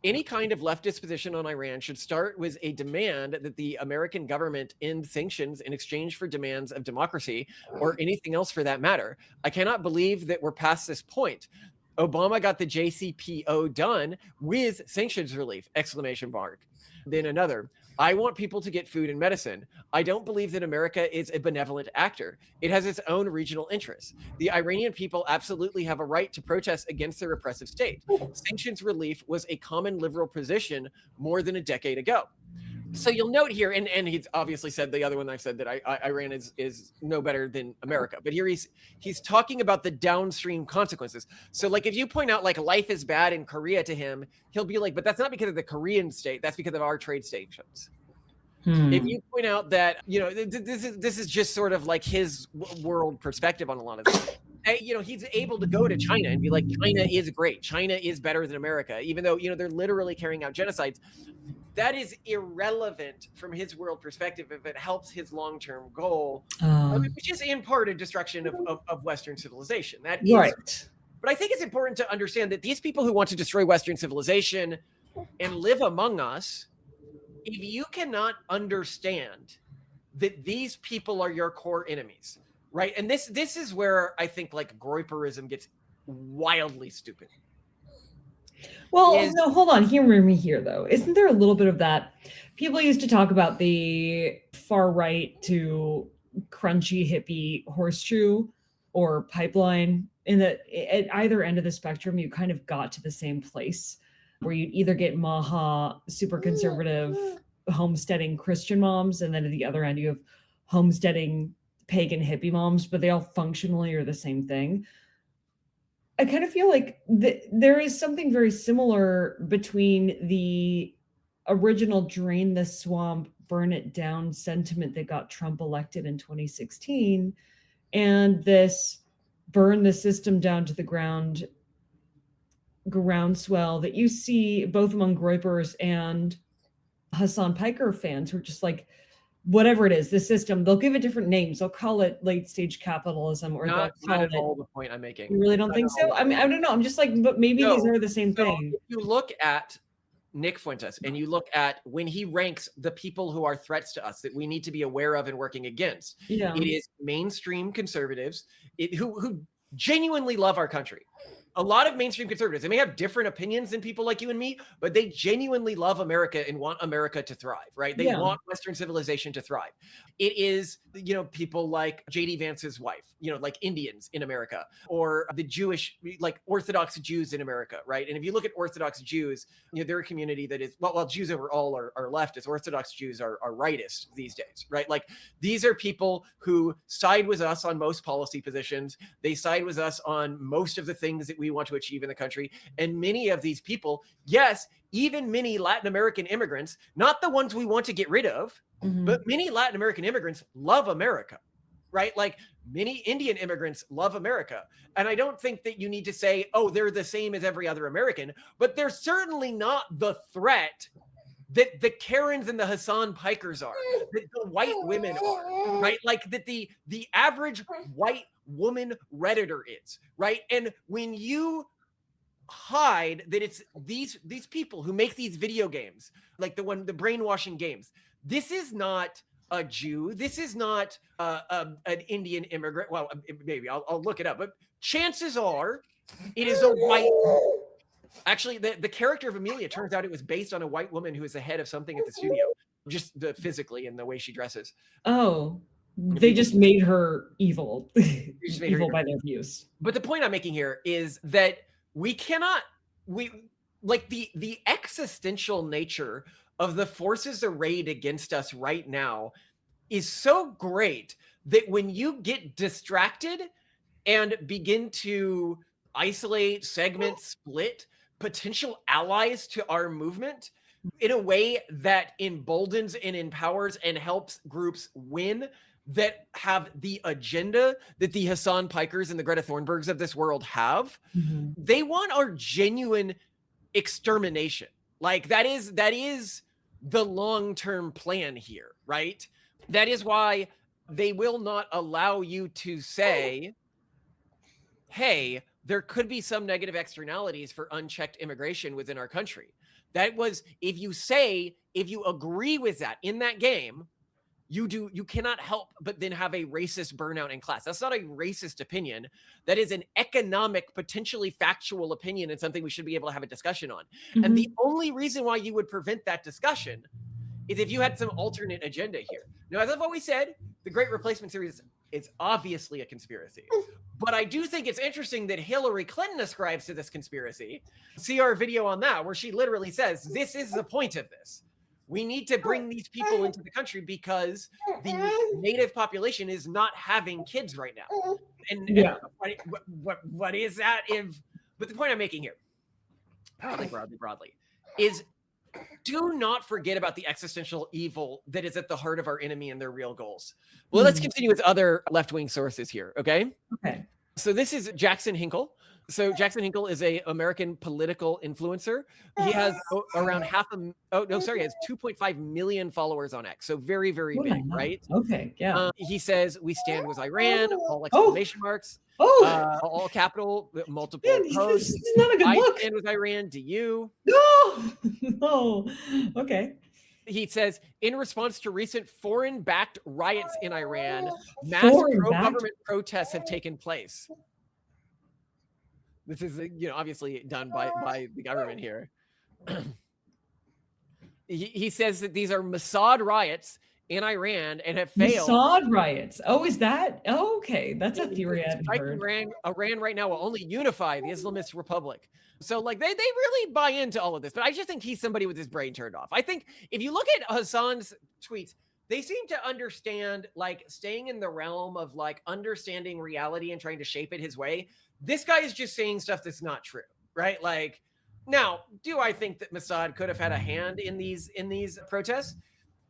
Any kind of leftist position on Iran should start with a demand that the American government end sanctions in exchange for demands of democracy or anything else for that matter. I cannot believe that we're past this point. Obama got the JCPO done with sanctions relief, exclamation mark. Then another, I want people to get food and medicine. I don't believe that America is a benevolent actor. It has its own regional interests. The Iranian people absolutely have a right to protest against their repressive state. Sanctions relief was a common liberal position more than a decade ago. So you'll note here, and he's obviously said the other one I've said that Iran is no better than America. But here he's talking about the downstream consequences. So like if you point out like life is bad in Korea to him, he'll be like, but that's not because of the Korean state. That's because of our trade sanctions. If you point out that, this is just sort of like his world perspective on a lot of this. He's able to go to China and be like, China is great. China is better than America, even though, they're literally carrying out genocides. That is irrelevant from his world perspective if it helps his long-term goal, which is in part a destruction of Western civilization. That is right. But I think it's important to understand that these people who want to destroy Western civilization and live among us, if you cannot understand that these people are your core enemies, right? And this is where I think like groiperism gets wildly stupid. Well, no, hold on. Humor me here, though. Isn't there a little bit of that? People used to talk about the far right to crunchy hippie horseshoe or pipeline. In that at either end of the spectrum, you kind of got to the same place where you'd either get Maha, super conservative, homesteading Christian moms, and then at the other end, you have homesteading pagan hippie moms, but they all functionally are the same thing. I kind of feel like there is something very similar between the original drain the swamp, burn it down sentiment that got Trump elected in 2016 and this burn the system down to the groundswell that you see both among groypers and Hassan Piker fans who are just like, whatever it is, the system, they'll give it different names. They'll call it late stage capitalism, or not they'll call at all the point I'm making. You really don't think so? I mean, I don't know. I'm just like, but maybe these are the same thing. If you look at Nick Fuentes and you look at when he ranks the people who are threats to us that we need to be aware of and working against, it is mainstream conservatives who genuinely love our country. A lot of mainstream conservatives, they may have different opinions than people like you and me, but they genuinely love America and want America to thrive, right? They want Western civilization to thrive. It is, people like J.D. Vance's wife, like Indians in America, or the Jewish, like Orthodox Jews in America, right? And if you look at Orthodox Jews, they're a community that is, well, Jews overall are leftists. Orthodox Jews are rightist these days, right? Like these are people who side with us on most policy positions. They side with us on most of the things that we want to achieve in the country. And many of these people, yes, even many Latin American immigrants, not the ones we want to get rid of, but many Latin American immigrants love America, right? Like many Indian immigrants love America. And I don't think that you need to say, oh, they're the same as every other American, but they're certainly not the threat that the Karens and the Hassan Pikers are, that the white women are, right? Like that the average white woman Redditor is, right? And when you hide that it's these people who make these video games, like the brainwashing games, this is not a Jew. This is not an Indian immigrant. Well, maybe I'll look it up, but chances are it is a white. Actually, the character of Amelia, turns out it was based on a white woman who is the head of something at the studio, just physically and the way she dresses. Oh, they just made her evil. Evil by their views. But the point I'm making here is that we like the existential nature of the forces arrayed against us right now is so great that when you get distracted and begin to isolate, segment, split potential allies to our movement in a way that emboldens and empowers and helps groups win that have the agenda that the Hassan Pikers and the Greta Thunbergs of this world have, they want our genuine extermination. Like that is the long-term plan here, right? That is why they will not allow you to say, hey, there could be some negative externalities for unchecked immigration within our country. That was, if you agree with that in that game, you cannot help but then have a racist burnout in class. That's not a racist opinion. That is an economic, potentially factual opinion and something we should be able to have a discussion on. And the only reason why you would prevent that discussion is if you had some alternate agenda here. Now, as I've always said, the Great Replacement series is obviously a conspiracy. But I do think it's interesting that Hillary Clinton ascribes to this conspiracy. See our video on that, where she literally says, this is the point of this. We need to bring these people into the country because the native population is not having kids right now. And what is that? But the point I'm making here, broadly, is do not forget about the existential evil that is at the heart of our enemy and their real goals. Well, let's continue with other left-wing sources here, okay? Okay. So this is Jackson Hinkle. So Jackson Hinkle is a American political influencer. He has around he has 2.5 million followers on X. So very, very big, right? Okay, yeah. He says, we stand with Iran, all exclamation marks, all capital, multiple posts. This is not a good look. I stand with Iran, do you? No. Okay. He says, in response to recent foreign-backed riots in Iran, mass Foreign-backed? pro-government protests have taken place. This is, obviously done by the government here. He says that these are Mossad riots in Iran and have failed. Mossad riots. Oh, is that? Oh, okay. That's a theory I hadn't heard. Iran right now will only unify the Islamist Republic. So like they really buy into all of this, but I just think he's somebody with his brain turned off. I think if you look at Hassan's tweets, they seem to understand like staying in the realm of like understanding reality and trying to shape it his way. This guy is just saying stuff that's not true, right? Like, now, do I think that Mossad could have had a hand in these protests?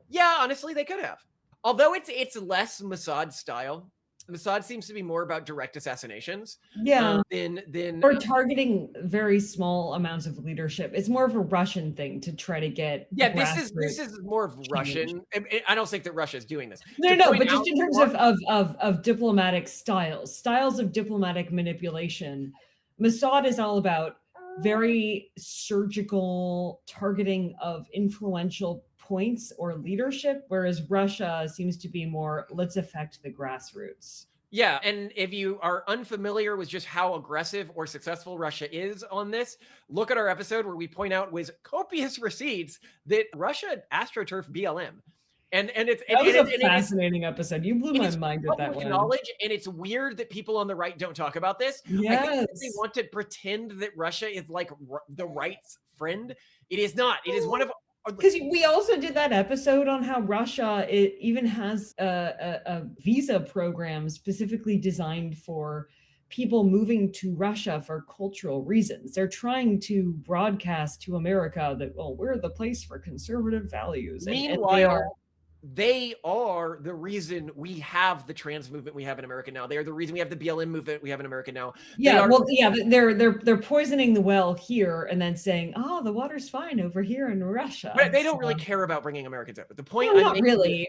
Yeah, honestly, they could have. Although it's less Mossad style. Mossad seems to be more about direct assassinations. Yeah. Than or targeting very small amounts of leadership. It's more of a Russian thing to try to get. Yeah, this is more of Russian. I don't think that Russia is doing this. No, but just in terms of diplomatic styles of diplomatic manipulation, Mossad is all about very surgical targeting of influential points or leadership, whereas Russia seems to be more, let's affect the grassroots. Yeah, and if you are unfamiliar with just how aggressive or successful Russia is on this, look at our episode where we point out with copious receipts that Russia astroturfed BLM. And it's a fascinating episode. You blew my mind with that one. Knowledge, and it's weird that people on the right don't talk about this. Yes. I think they want to pretend that Russia is like the right's friend. It is not. It is one of. Because we also did that episode on how Russia even has a visa program specifically designed for people moving to Russia for cultural reasons. They're trying to broadcast to America that, well, we're the place for conservative values. Meanwhile, they are the reason we have the trans movement we have in America now. They are the reason we have the BLM movement we have in America now. They're poisoning the well here and then saying, "Oh, the water's fine over here in Russia." But they don't really care about bringing Americans up. But the point, not really.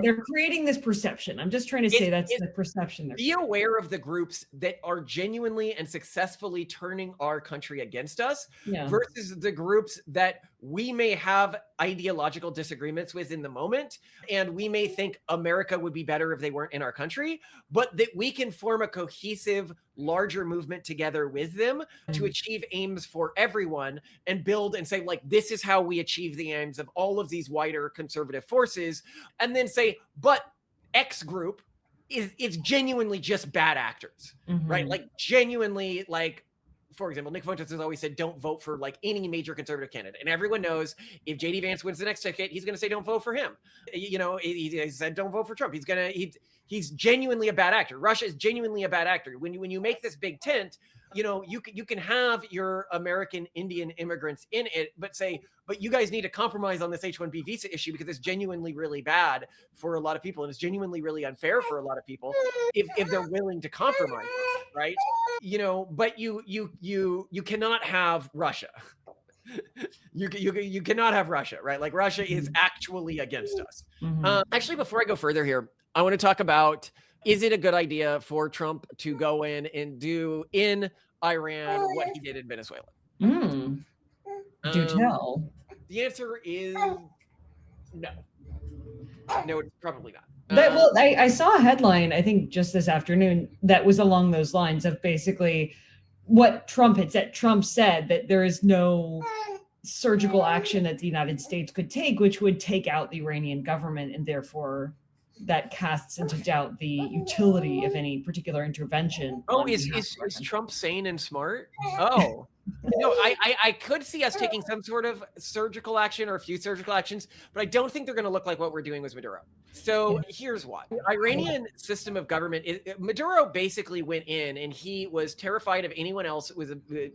They're creating this perception. I'm just trying to say that's the perception. Be aware of the groups that are genuinely and successfully turning our country against us, versus the groups that we may have ideological disagreements with in the moment, and we may think America would be better if they weren't in our country, but that we can form a cohesive, larger movement together with them to achieve aims for everyone and build and say, like, this is how we achieve the aims of all of these wider conservative forces, and then say, but X group is genuinely just bad actors, right? Like genuinely, like, for example, Nick Fuentes has always said, don't vote for like any major conservative candidate. And everyone knows if JD Vance wins the next ticket, he's going to say, don't vote for him. He said, don't vote for Trump. He's genuinely a bad actor. Russia is genuinely a bad actor. When you make this big tent, you can have your American Indian immigrants in it, but you guys need to compromise on this H-1B visa issue because it's genuinely really bad for a lot of people. And it's genuinely really unfair for a lot of people if they're willing to compromise, right? But you cannot have Russia. You cannot have Russia, right? Like Russia is actually against us. Actually, before I go further here, I want to talk about, is it a good idea for Trump to go in and do in Iran what he did in Venezuela? Do tell. The answer is no. No, it's probably not. I saw a headline, I think just this afternoon, that was along those lines of basically what Trump had said. Trump said that there is no surgical action that the United States could take, which would take out the Iranian government, and therefore that casts into doubt the utility of any particular intervention. Oh, is Trump sane and smart? Oh. No, I could see us taking some sort of surgical action or a few surgical actions, but I don't think they're going to look like what we're doing with Maduro. So here's why. The Iranian system of government, Maduro basically went in and he was terrified of anyone else with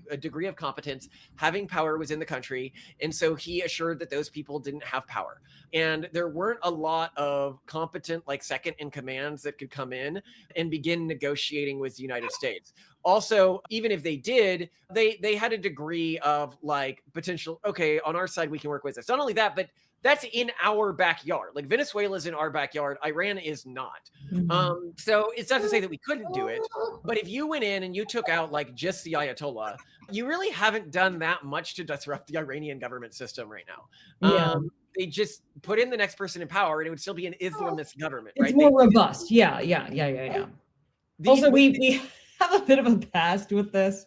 a degree of competence having power within the country. And so he assured that those people didn't have power. And there weren't a lot of competent, like second in commands that could come in and begin negotiating with the United States. Also, even if they did, they had a degree of like potential, okay, on our side, we can work with this. Not only that, but that's in our backyard. Like Venezuela is in our backyard. Iran is not. Mhm. So it's not to say that we couldn't do it, but if you went in and you took out like just the Ayatollah, you really haven't done that much to disrupt the Iranian government system right now. Yeah. They just put in the next person in power and it would still be an Islamist government, It's right? more robust. Yeah. Also, we have a bit of a past with this.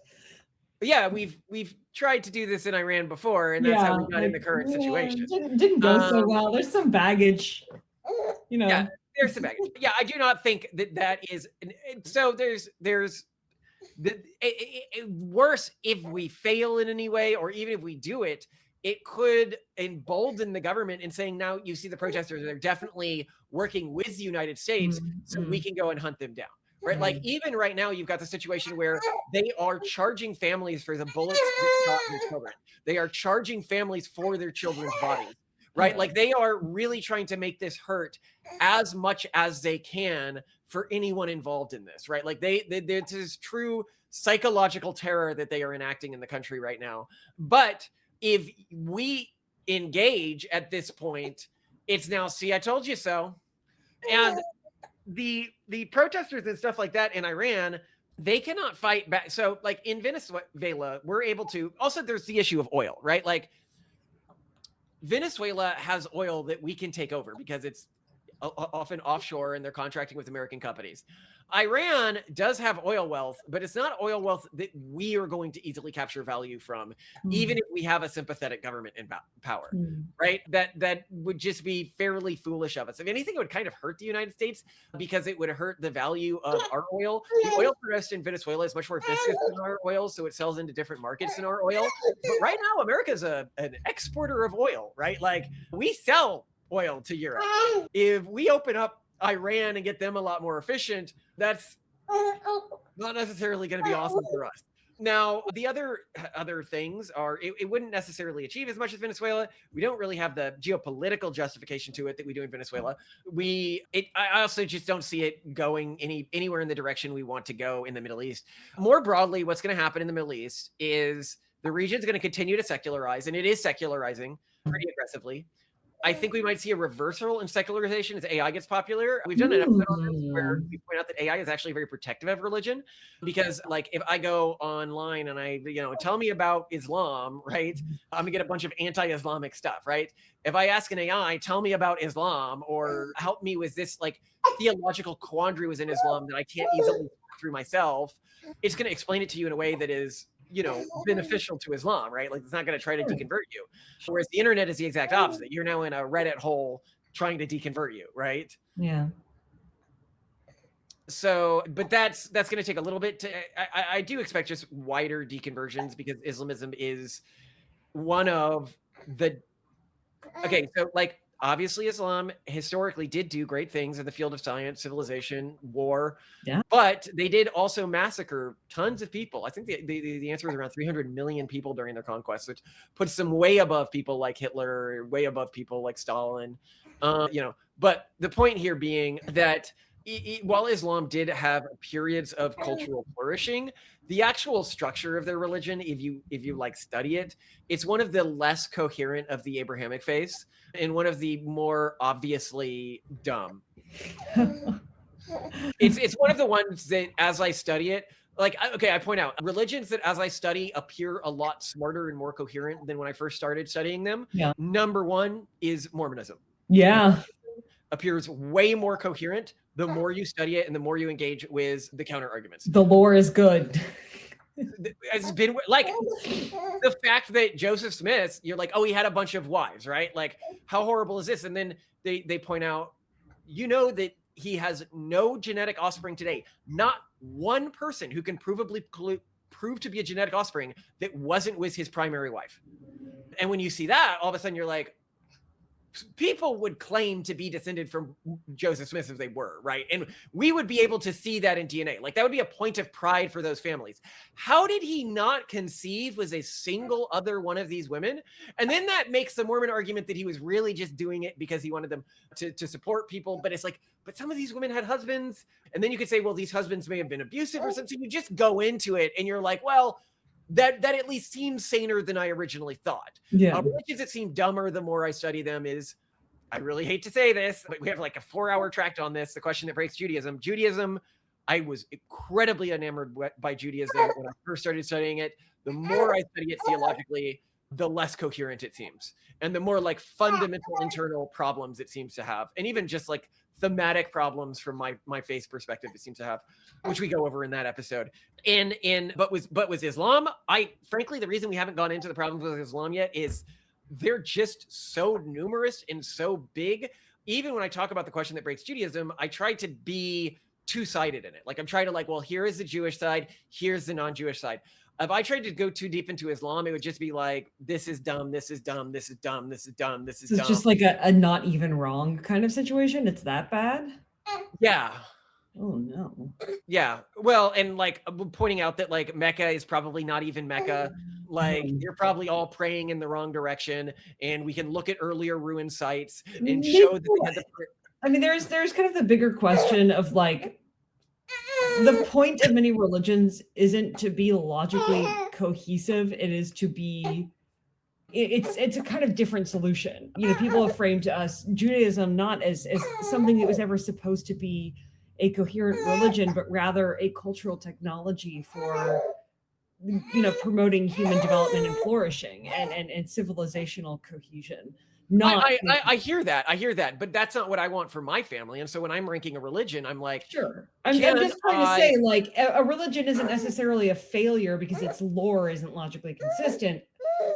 Yeah, we've tried to do this in Iran before, and that's how we got in the current situation. Didn't go so well. There's some baggage, you know. Yeah, there's some baggage. Yeah, I do not think that is. So there's worse if we fail in any way, or even if we do it, it could embolden the government in saying, now you see the protesters, they're definitely working with the United States, so we can go and hunt them down. Right, like even right now, you've got the situation where they are charging families for the bullets that shot their children. They are charging families for their children's bodies, right? Like they are really trying to make this hurt as much as they can for anyone involved in this, right? Like this is true psychological terror that they are enacting in the country right now. But if we engage at this point, it's now, see, I told you so. And the protesters and stuff like that in Iran, they cannot fight back. So like in Venezuela, we're able to, also there's the issue of oil, right? Like Venezuela has oil that we can take over because it's often offshore and they're contracting with American companies. Iran does have oil wealth, but it's not oil wealth that we are going to easily capture value from, even if we have a sympathetic government in power, right? That would just be fairly foolish of us. If anything, it would kind of hurt the United States because it would hurt the value of our oil. The oil produced in Venezuela is much more viscous than our oil, so it sells into different markets than our oil. But right now, America is an exporter of oil, right? Like we sell oil to Europe. If we open up Iran and get them a lot more efficient, that's not necessarily going to be awesome for us. Now, the other things are, it wouldn't necessarily achieve as much as Venezuela. We don't really have the geopolitical justification to it that we do in Venezuela. I also just don't see it going anywhere in the direction we want to go in the Middle East. More broadly, what's going to happen in the Middle East is the region's going to continue to secularize, and it is secularizing pretty aggressively. I think we might see a reversal in secularization as AI gets popular. We've done an episode on this where we point out that AI is actually very protective of religion, because like if I go online and I, tell me about Islam, right? I'm gonna get a bunch of anti-Islamic stuff, right? If I ask an AI, tell me about Islam or help me with this like theological quandary within Islam that I can't easily work through myself, it's gonna explain it to you in a way that is beneficial to Islam, right? Like it's not going to try to deconvert you. Whereas the internet is the exact opposite. You're now in a Reddit hole trying to deconvert you, right? Yeah. So, but that's going to take a little bit I do expect just wider deconversions because Islamism is one of the, okay, so like obviously Islam historically did do great things in the field of science, civilization, war, but they did also massacre tons of people. I think the answer was around 300 million people during their conquest, which puts them way above people like Hitler, way above people like Stalin, but the point here being that while Islam did have periods of cultural flourishing, the actual structure of their religion, if you like study it, it's one of the less coherent of the Abrahamic faiths and one of the more obviously dumb. It's one of the ones that as I study it, like, okay, I point out religions that as I study appear a lot smarter and more coherent than when I first started studying them. Yeah. Number one is Mormonism. Yeah. Appears way more coherent the more you study it and the more you engage with the counter arguments. The lore is good. It's been like the fact that Joseph Smith, you're like, oh, he had a bunch of wives, right? Like, how horrible is this? And then they point out, that he has no genetic offspring today. Not one person who can provably prove to be a genetic offspring that wasn't with his primary wife. And when you see that, all of a sudden you're like, people would claim to be descended from Joseph Smith if they were, right? And we would be able to see that in DNA. Like that would be a point of pride for those families. How did he not conceive with a single other one of these women? And then that makes the Mormon argument that he was really just doing it because he wanted them to support people. But it's like, but some of these women had husbands. And then you could say, well, these husbands may have been abusive or something. You just go into it and you're like, well, that at least seems saner than I originally thought. Yeah. Religions that seem dumber the more I study them is, I really hate to say this, but we have like a 4-hour tract on this, the question that breaks Judaism. Judaism, I was incredibly enamored by Judaism when I first started studying it. The more I study it theologically, the less coherent it seems. And the more like fundamental internal problems it seems to have. And even just like thematic problems from my faith perspective it seems to have, which we go over in that episode. But was Islam, frankly, the reason we haven't gone into the problems with Islam yet is they're just so numerous and so big. Even when I talk about the question that breaks Judaism, I try to be two-sided in it. Like I'm trying to like, well, here is the Jewish side, here's the non-Jewish side. If I tried to go too deep into Islam, it would just be like, this is dumb, this is dumb, this is dumb, this is dumb, this is dumb. It's just like a not even wrong kind of situation. It's that bad? Yeah. Oh no. Yeah. Well, and like pointing out that like Mecca is probably not even Mecca. Like you're probably all praying in the wrong direction. And we can look at earlier ruined sites and show that they had the... I mean, there's kind of the bigger question of like, the point of many religions isn't to be logically cohesive. It is to be, it's a kind of different solution. You know, people have framed to us Judaism not as something that was ever supposed to be a coherent religion, but rather a cultural technology for, you know, promoting human development and flourishing and civilizational cohesion. I hear that, but that's not what I want for my family. And so when I'm ranking a religion, I'm like, sure. I'm just trying to say, like, a religion isn't necessarily a failure because its lore isn't logically consistent.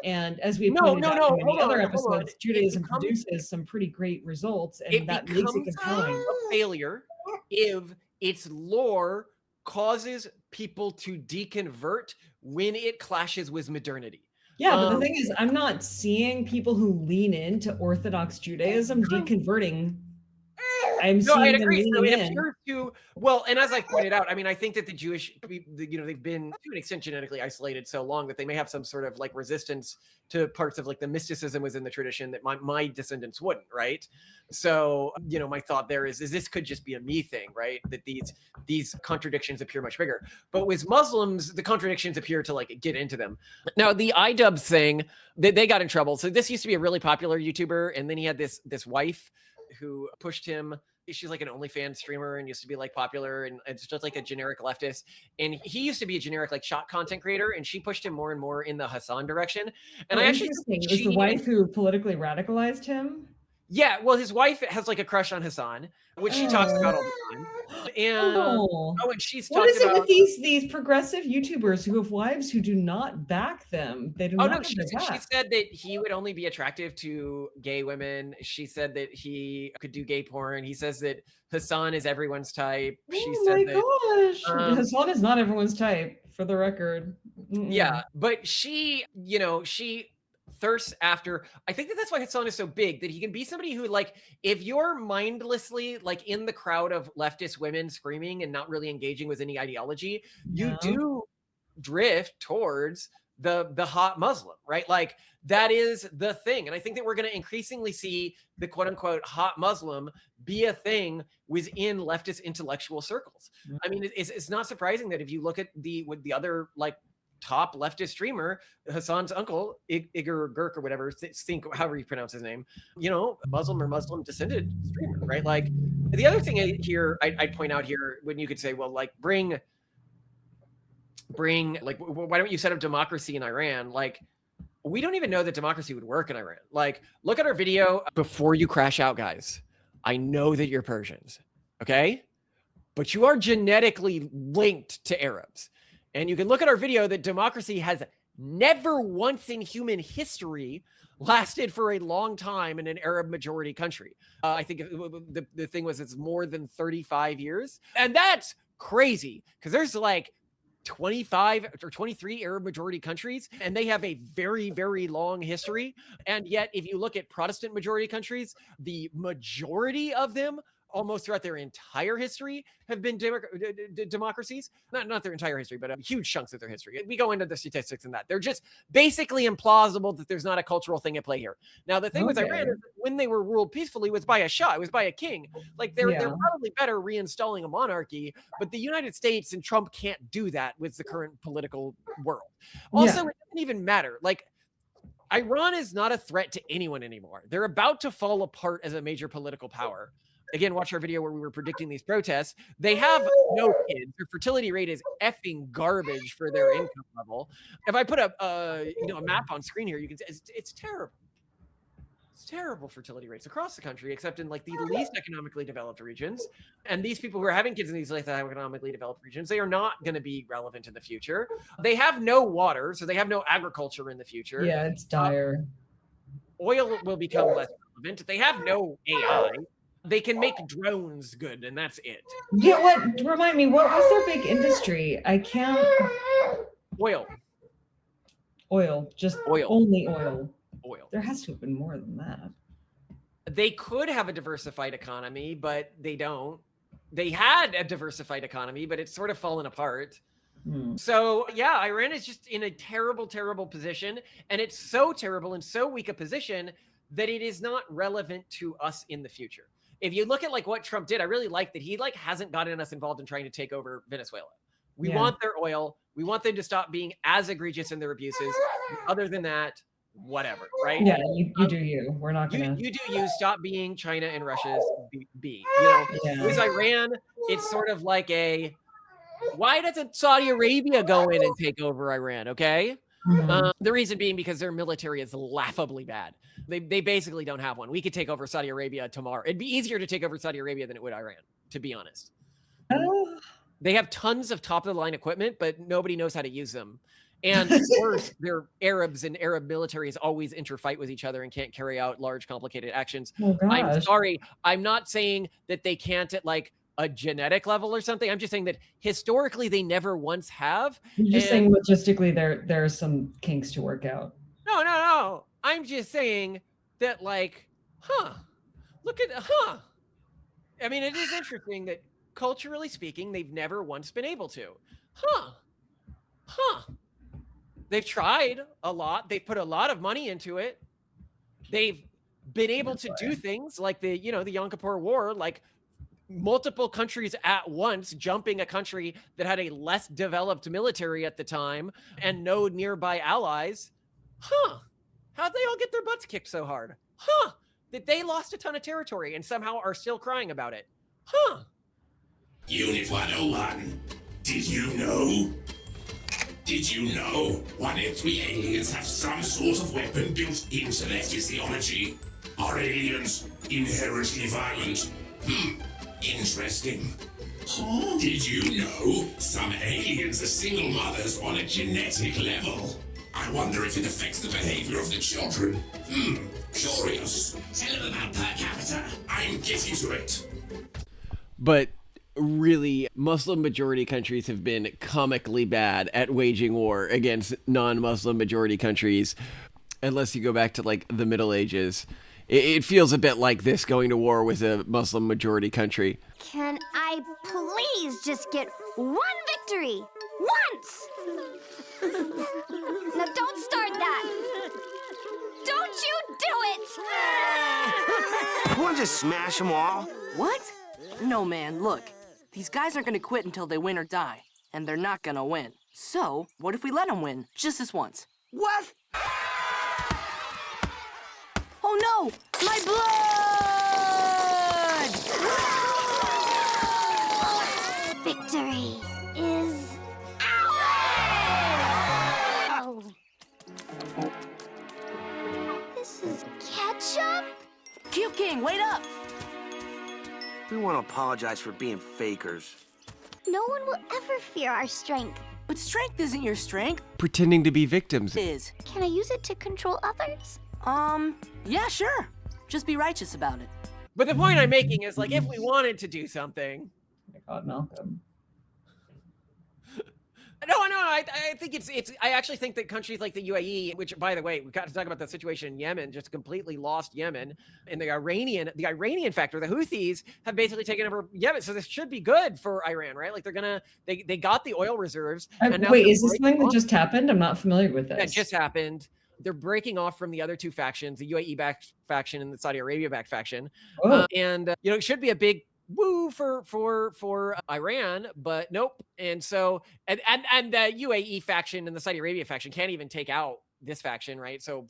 And as we pointed out in many other episodes, Judaism produces some pretty great results, and that makes it compelling. A failure if its lore causes people to deconvert when it clashes with modernity. Yeah, but the thing is, I'm not seeing people who lean into Orthodox Judaism deconverting. I'm seeing them leaning in. Well, and as I pointed out, I mean, I think that the Jewish, you know, they've been to an extent genetically isolated so long that they may have some sort of like resistance to parts of like the mysticism within the tradition that my descendants wouldn't, right? So, you know, my thought there is this could just be a me thing, right? That these contradictions appear much bigger. But with Muslims, the contradictions appear to like get into them. Now, the iDubbbz thing, they got in trouble. So this used to be a really popular YouTuber, and then he had this wife who pushed him. She's like an OnlyFans streamer and used to be like popular, and it's just like a generic leftist. And he used to be a generic like shot content creator, and she pushed him more and more in the Hassan direction. And I actually think it was the wife who politically radicalized him. Yeah, well, his wife has like a crush on Hassan, which she talks about all the time. And and she's talked about, what is it with these progressive YouTubers who have wives who do not back them? They do not. She said that he would only be attractive to gay women. She said that he could do gay porn. He says that Hassan is everyone's type. Gosh, Hassan is not everyone's type, for the record. Yeah, but she thirsts after. I think that's why Hassan is so big, that he can be somebody who, like, if you're mindlessly like in the crowd of leftist women screaming and not really engaging with any ideology, you do drift towards the hot Muslim, right? Like that is the thing. And I think that we're going to increasingly see the quote unquote hot Muslim be a thing within leftist intellectual circles. I mean, it's not surprising that if you look at the other like top leftist streamer, Hassan's uncle, Igor Girk or whatever, think however you pronounce his name, you know, Muslim or Muslim descended streamer, right? Like the other thing here I'd point out here, when you could say, well, like bring like, why don't you set up democracy in Iran? Like, we don't even know that democracy would work in Iran. Like, look at our video before you crash out, guys. I know that you're Persians, okay? But you are genetically linked to Arabs. And you can look at our video that democracy has never once in human history lasted for a long time in an Arab majority country. I think the thing was it's more than 35 years. And that's crazy because there's like 25 or 23 Arab majority countries, and they have a very, very long history. And yet, if you look at Protestant majority countries, the majority of them almost throughout their entire history have been democracies. Not their entire history, but huge chunks of their history. We go into the statistics and that. They're just basically implausible that there's not a cultural thing at play here. Now, the thing with Iran is that when they were ruled peacefully was by a shah, it was by a king. Like they're probably better reinstalling a monarchy, but the United States and Trump can't do that with the current political world. Also, it doesn't even matter. Like, Iran is not a threat to anyone anymore. They're about to fall apart as a major political power. Again, watch our video where we were predicting these protests. They have no kids. Their fertility rate is effing garbage for their income level. If I put a map on screen here, you can see it's terrible. It's terrible fertility rates across the country, except in like the least economically developed regions. And these people who are having kids in these least economically developed regions, they are not going to be relevant in the future. They have no water, so they have no agriculture in the future. Yeah, it's dire. Oil will become less relevant. They have no AI. They can make drones good, and that's it. Yeah, what? Remind me, what was their big industry? I can't. Oil. Just oil. Only oil. Oil. There has to have been more than that. They could have a diversified economy, but they don't. They had a diversified economy, but it's sort of fallen apart. So yeah, Iran is just in a terrible, terrible position. And it's so terrible and so weak a position that it is not relevant to us in the future. If you look at like what Trump did, I really like that he like hasn't gotten us involved in trying to take over Venezuela. We want their oil. We want them to stop being as egregious in their abuses. Other than that, whatever, right? Yeah, you do you. We're not gonna. You do you. Stop being China and Russia's B. You know, with Iran, it's sort of like a. Why doesn't Saudi Arabia go in and take over Iran? Okay. The reason being because their military is laughably bad. They basically don't have one. We could take over Saudi Arabia tomorrow. It'd be easier to take over Saudi Arabia than it would Iran, to be honest. They have tons of top of the line equipment, but nobody knows how to use them. And of course, they're Arabs, and Arab militaries always interfight with each other and can't carry out large, complicated actions. I'm sorry. I'm not saying that they can't at like a genetic level or something. I'm just saying that historically they never once have. You're just saying logistically there are some kinks to work out. No. I'm just saying that like, look at, I mean, it is interesting that culturally speaking, they've never once been able to. They've tried a lot. They've put a lot of money into it. They've been able to do things like the Yom Kippur War, like multiple countries at once jumping a country that had a less developed military at the time and no nearby allies. How'd they all get their butts kicked so hard? That they lost a ton of territory and somehow are still crying about it. Unit 101, did you know? Did you know 1 in 3 aliens have some sort of weapon built into their physiology? Are aliens inherently violent? Interesting. Did you know some aliens are single mothers on a genetic level? I wonder if it affects the behavior of the children. Curious. Tell them about per capita. I'm getting to it. But really, Muslim majority countries have been comically bad at waging war against non-Muslim majority countries, unless you go back to like the Middle Ages. It feels a bit like this, going to war with a Muslim majority country. Can I please just get one victory? Once! Now don't start that! Don't you do it! You want to just smash them all? What? No, man, look. These guys aren't gonna quit until they win or die. And they're not gonna win. So, what if we let them win? Just this once. What? Oh no! My blood! Victory is ours! Oh. This is ketchup? Cube King, wait up! We want to apologize for being fakers. No one will ever fear our strength. But strength isn't your strength. Pretending to be victims. It is. Can I use it to control others? Yeah, sure. Just be righteous about it. But the point I'm making is like, if we wanted to do something. Oh my God, Malcolm. I think it's. I actually think that countries like the UAE, which, by the way, we got to talk about the situation in Yemen, just completely lost Yemen, and the Iranian factor, the Houthis have basically taken over Yemen. So this should be good for Iran, right? Like they got the oil reserves. And now wait, is this something that just happened? I'm not familiar with this. That just happened. They're breaking off from the other two factions, the UAE-backed faction and the Saudi Arabia-backed faction, and it should be a big woo for Iran, but nope. And so and the UAE faction and the Saudi Arabia faction can't even take out this faction, right? So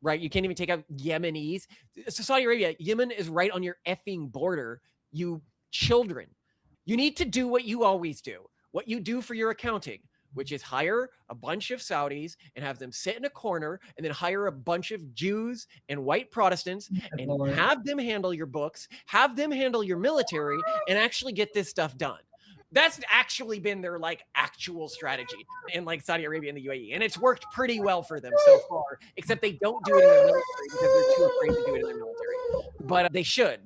right, you can't even take out Yemenis. So Saudi Arabia, Yemen is right on your effing border. You children, you need to do what you always do, what you do for your accounting, which is hire a bunch of Saudis and have them sit in a corner, and then hire a bunch of Jews and white Protestants and have them handle your books, have them handle your military, and actually get this stuff done. That's actually been their actual strategy in Saudi Arabia and the UAE. And it's worked pretty well for them so far, except they don't do it in their military because they're too afraid to do it in their military. But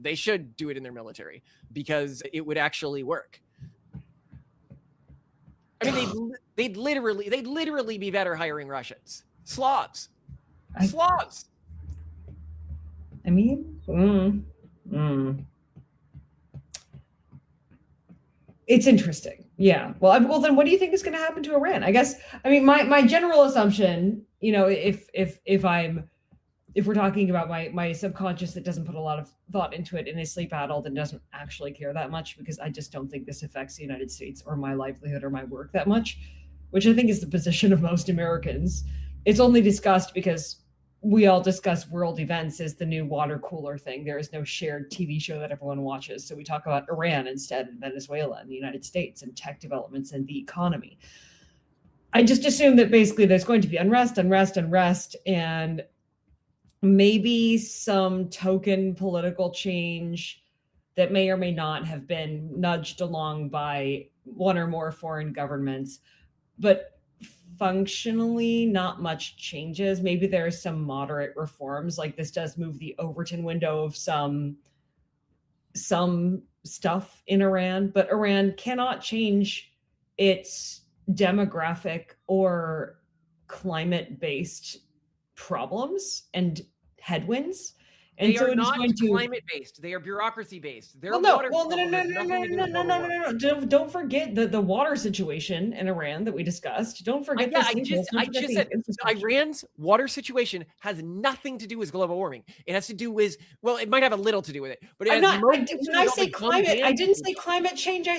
they should do it in their military because it would actually work. I mean, they'd literally be better hiring Russians. Slavs. I mean, it's interesting. Yeah. Well, then what do you think is going to happen to Iran? I guess, I mean, my general assumption, if we're talking about my subconscious that doesn't put a lot of thought into it and is sleep addled and doesn't actually care that much, because I just don't think this affects the United States or my livelihood or my work that much, which I think is the position of most Americans. It's only discussed because we all discuss world events as the new water cooler thing. There is no shared TV show that everyone watches. So we talk about Iran instead, and Venezuela and the United States and tech developments and the economy. I just assume that basically there's going to be unrest, and maybe some token political change that may or may not have been nudged along by one or more foreign governments, but functionally not much changes. Maybe there are some moderate reforms, like this does move the Overton window of some stuff in Iran, but Iran cannot change its demographic or climate-based problems and headwinds. And they so are it is not going to climate-based. They are bureaucracy-based. no. Don't forget the water situation in Iran that we discussed. Don't forget I just said Iran's water situation has nothing to do with global warming. It has to do with, well, it might have a little to do with it, but when I say climate, I didn't say climate change. I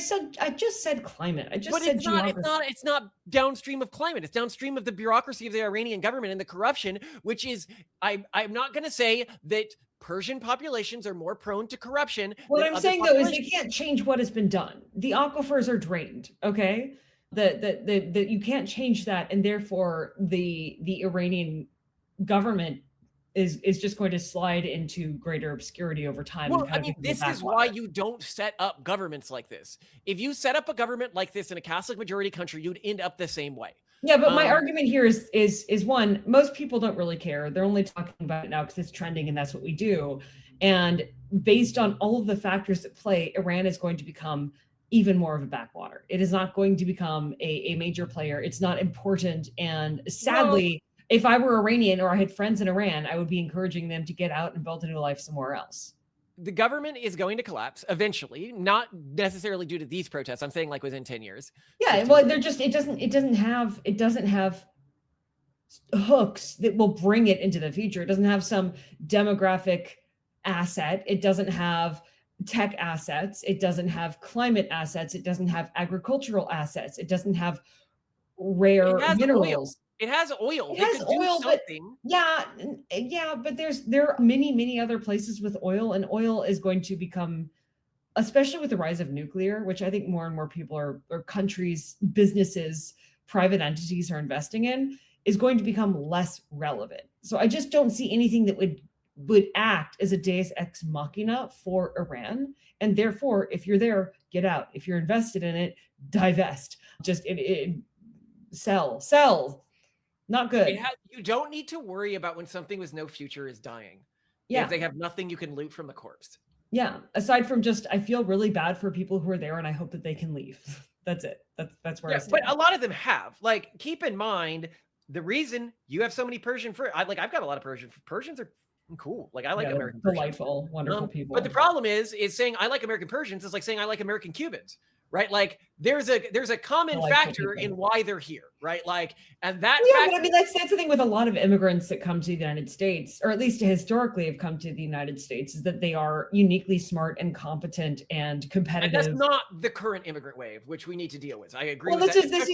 just said climate. It's not downstream of climate. It's downstream of the bureaucracy of the Iranian government and the corruption, which is, I'm not going to say that Persian populations are more prone to corruption. What I'm saying though is they can't change what has been done. The aquifers are drained. Okay, that you can't change that, and therefore the Iranian government is just going to slide into greater obscurity over time. Well, I mean, this is why you don't set up governments like this. If you set up a government like this in a Catholic majority country, you'd end up the same way. Yeah, but my argument here is one, most people don't really care. They're only talking about it now because it's trending and that's what we do. And based on all of the factors at play, Iran is going to become even more of a backwater. It is not going to become a major player. It's not important. And sadly, if I were Iranian or I had friends in Iran, I would be encouraging them to get out and build a new life somewhere else. The government is going to collapse eventually, not necessarily due to these protests. I'm saying within 10 years. Yeah, well, they're just it doesn't have hooks that will bring it into the future. It doesn't have some demographic asset. It doesn't have tech assets. It doesn't have climate assets. It doesn't have agricultural assets. It doesn't have rare minerals. It has oil. It has oil, but but there are many other places with oil, and oil is going to become, especially with the rise of nuclear, which I think more and more people or countries, businesses, private entities are investing in, is going to become less relevant. So I just don't see anything that would act as a deus ex machina for Iran. And therefore, if you're there, get out. If you're invested in it, divest. Just sell. Not good. You don't need to worry about when something with no future is dying. Yeah. If they have nothing you can loot from the corpse. Yeah. Aside from just, I feel really bad for people who are there and I hope that they can leave. That's it. That's where I Yeah, stand. but a lot of them have. Like, keep in mind the reason you have so many Persian I've got a lot of Persians are cool. Like, I like Yeah, they're American Persians. delightful, wonderful people. But the problem is saying I like American Persians is like saying I like American Cubans, right? Like, there's a common Delightful factor people. in why they're here, right? Like, and that Yeah, factor, but I mean, that's the thing with a lot of immigrants that come to the United States, or at least historically have come to the United States, is that they are uniquely smart and competent and and competitive. that's not the current immigrant wave, which we need to deal with. I agree Well, with this that. is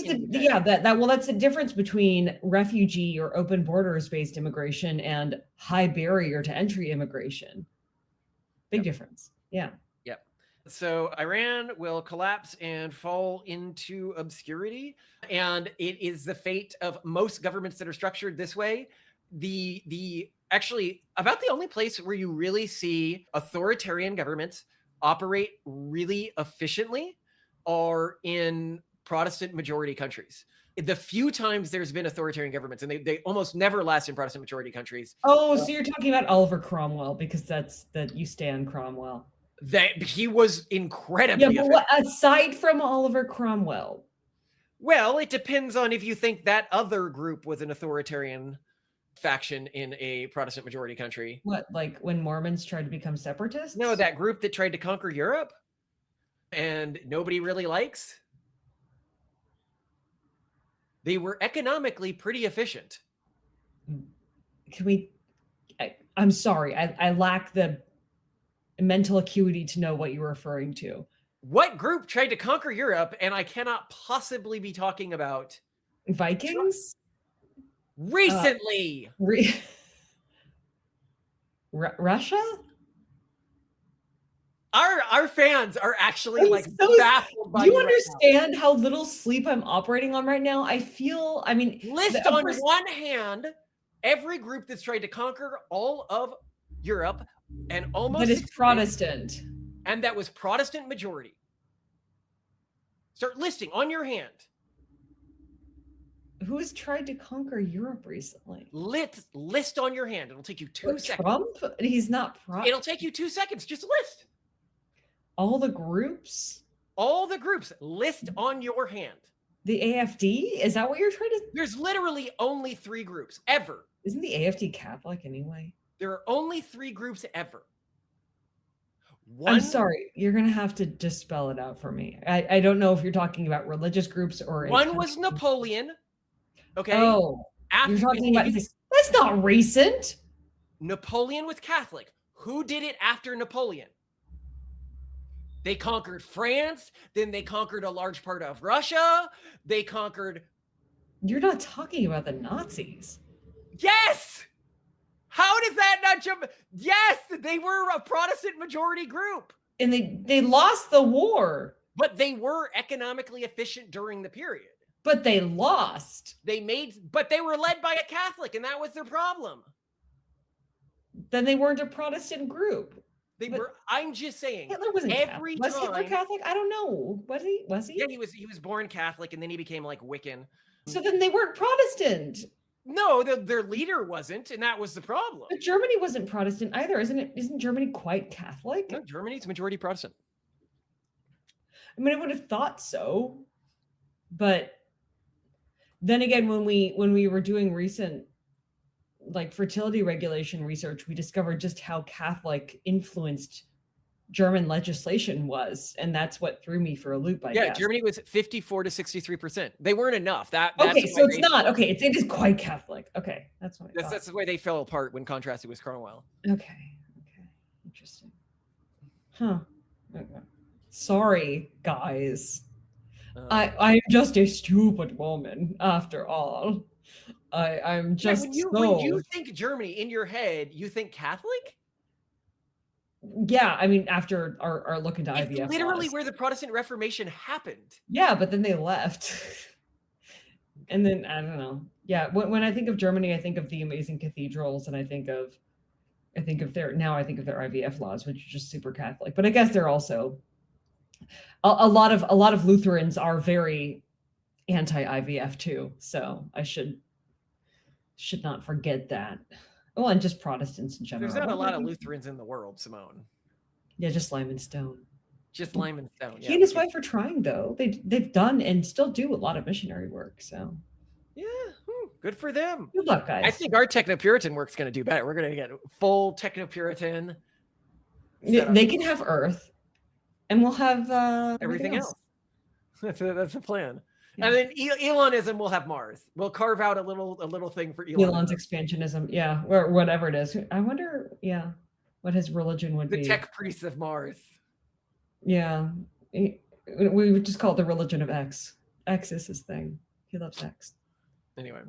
that's the difference between refugee or open borders based immigration and high barrier to entry immigration. Big difference. Yeah. Yep. So Iran will collapse and fall into obscurity, and it is the fate of most governments that are structured this way. The actually about the only place where you really see authoritarian governments operate really efficiently are in Protestant majority countries. The few times there's been authoritarian governments, and they almost never last in Protestant majority countries. Oh, so you're talking about Oliver Cromwell because that you stand Cromwell. That he was incredibly Yeah, but aside from Oliver Cromwell, well, it depends on if you think that other group was an authoritarian faction in a Protestant majority country. what, like when Mormons tried to become separatists? No, that group that tried to conquer Europe and nobody really likes. They were economically pretty efficient. Can we? I'm sorry, I lack the mental acuity to know what you're referring to. What group tried to conquer Europe? And I cannot possibly be talking about Vikings? recently. Russia? Our fans are actually like so baffled by do you right understand how little sleep I'm operating on right now? I mean, list on one hand every group that's tried to conquer all of Europe and almost that is Protestant, and that was Protestant majority. Start listing on your hand. Who has tried to conquer Europe recently? List on your hand. It'll take you 2 seconds. Trump? He's not. It'll take you 2 seconds. Just list All the groups. all the groups. List on your hand. The AFD? Is that what you're trying to? There's literally only 3 groups ever. Isn't the AFD Catholic anyway? There are only 3 groups ever. I'm sorry, you're gonna have to just spell it out for me. I don't know if you're talking about religious groups or one was Napoleon. Okay. Oh, you're talking about this. That's not recent. Napoleon was Catholic. Who did it after Napoleon? They conquered France. Then they conquered a large part of Russia. They conquered. You're not talking about the Nazis. Yes. How does that not jump? Yes, they were a Protestant majority group. And they lost the war. But they were economically efficient during the period. But they lost. But they were led by a Catholic, and that was their problem. Then they weren't a Protestant group. I'm just saying. Hitler wasn't every Catholic. Was time, Hitler Catholic? I don't know. Was he? Yeah, he was born Catholic, and then he became like Wiccan. So then they weren't Protestant. No, their leader wasn't, and that was the problem. But Germany wasn't Protestant either, isn't it? Isn't Germany quite Catholic? No, Germany's majority Protestant. I mean, I would have thought so, but then again, when we were doing recent like fertility regulation research, we discovered just how Catholic influenced German legislation was, and that's what threw me for a loop. I guess. Germany was 54 to 63%. They weren't enough. That's okay, so it's not okay. It is quite Catholic. Okay, that's what I thought. That's the way they fell apart when contrasted with Cromwell. Okay, interesting. Huh. Okay. Sorry, guys. I'm just a stupid woman after all. I'm just when you think Germany in your head, you think Catholic? Yeah, I mean, after our look into IVF, it's literally where the Protestant Reformation happened. Yeah, but then they left. And then I don't know. Yeah, when I think of Germany, I think of the amazing cathedrals, and I think of their IVF laws, which are just super Catholic. But I guess they're also a lot of Lutherans are very anti-IVF too. So I should not forget that. Oh, and just Protestants in general. There's not a lot of Lutherans in the world, Simone. Yeah, just Lime and Stone. Just lime and stone. He and his wife are trying, though. They've done and still do a lot of missionary work. So yeah, good for them. Good luck, guys. I think our techno-Puritan work's going to do better. We're going to get full techno-Puritan. They can have Earth, and we'll have everything else. That's the plan. Yeah. And then Elonism will have Mars. We'll carve out a little thing for Elon's expansionism. Yeah, or whatever it is. I wonder, what his religion would be. The tech priests of Mars. Yeah. We would just call it the religion of X. X is his thing. He loves X. Anyway.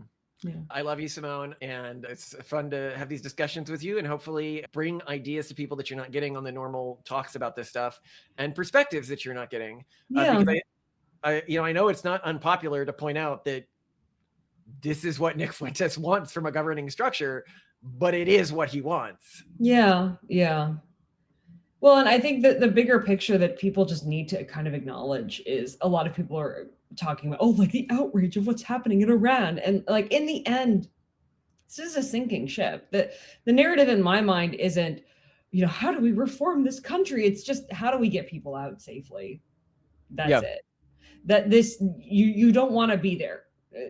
Yeah. I love you, Simone, and it's fun to have these discussions with you and hopefully bring ideas to people that you're not getting on the normal talks about this stuff and perspectives that you're not getting. Because I know it's not unpopular to point out that this is what Nick Fuentes wants from a governing structure, but it is what he wants. Yeah. Well, and I think that the bigger picture that people just need to kind of acknowledge is a lot of people are talking about, like the outrage of what's happening in Iran. And like, in the end, this is a sinking ship. The narrative in my mind isn't, how do we reform this country? It's just, how do we get people out safely? That's it. That you don't want to be there.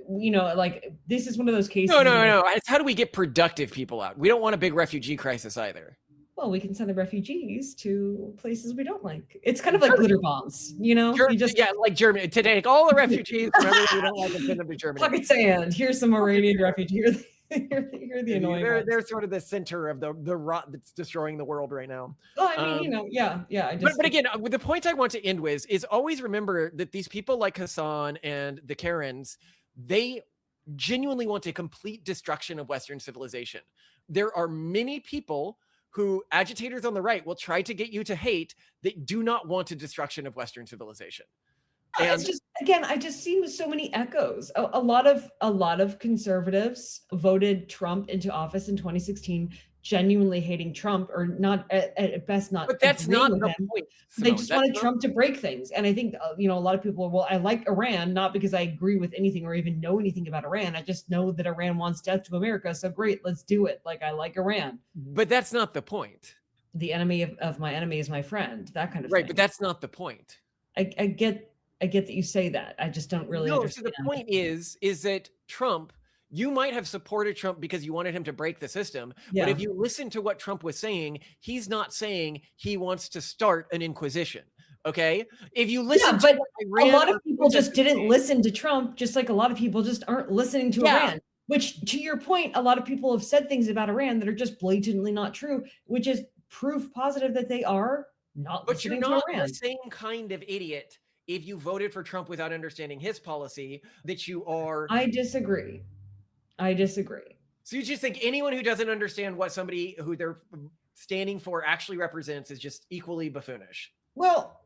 Like this is one of those cases. No. It's how do we get productive people out? We don't want a big refugee crisis either. Well, we can send the refugees to places we don't like. It's kind of like glitter bombs, like Germany. To take all the refugees from everywhere we don't like and send them to Germany. Pocket sand. Here's some Iranian refugees. Here are the annoying ones. They're sort of the center of the rot that's destroying the world right now. Well, I mean, But again, the point I want to end with is always remember that these people like Hassan and the Karens, they genuinely want a complete destruction of Western civilization. There are many people who agitators on the right will try to get you to hate that do not want a destruction of Western civilization. And it's just, again, I just see so many echoes. A lot of conservatives voted Trump into office in 2016, genuinely hating Trump, or not at best not. But that's not the point. They just wanted Trump to break things. And I think, a lot of people are, well, I like Iran, not because I agree with anything or even know anything about Iran. I just know that Iran wants death to America. So great, let's do it. Like, I like Iran. But that's not the point. The enemy of my enemy is my friend, that kind of thing. Right, but that's not the point. I get that you say that. I just don't really understand. So the point is that Trump, you might have supported Trump because you wanted him to break the system. Yeah. But if you listen to what Trump was saying, he's not saying he wants to start an inquisition. Okay. If you listen but a lot of people just didn't listen to Trump, just like a lot of people just aren't listening to Iran, which, to your point, a lot of people have said things about Iran that are just blatantly not true, which is proof positive that they are not listening to Iran. But you're not the same kind of idiot if you voted for Trump without understanding his policy that you are. I disagree. So you just think anyone who doesn't understand what somebody who they're standing for actually represents is just equally buffoonish? Well,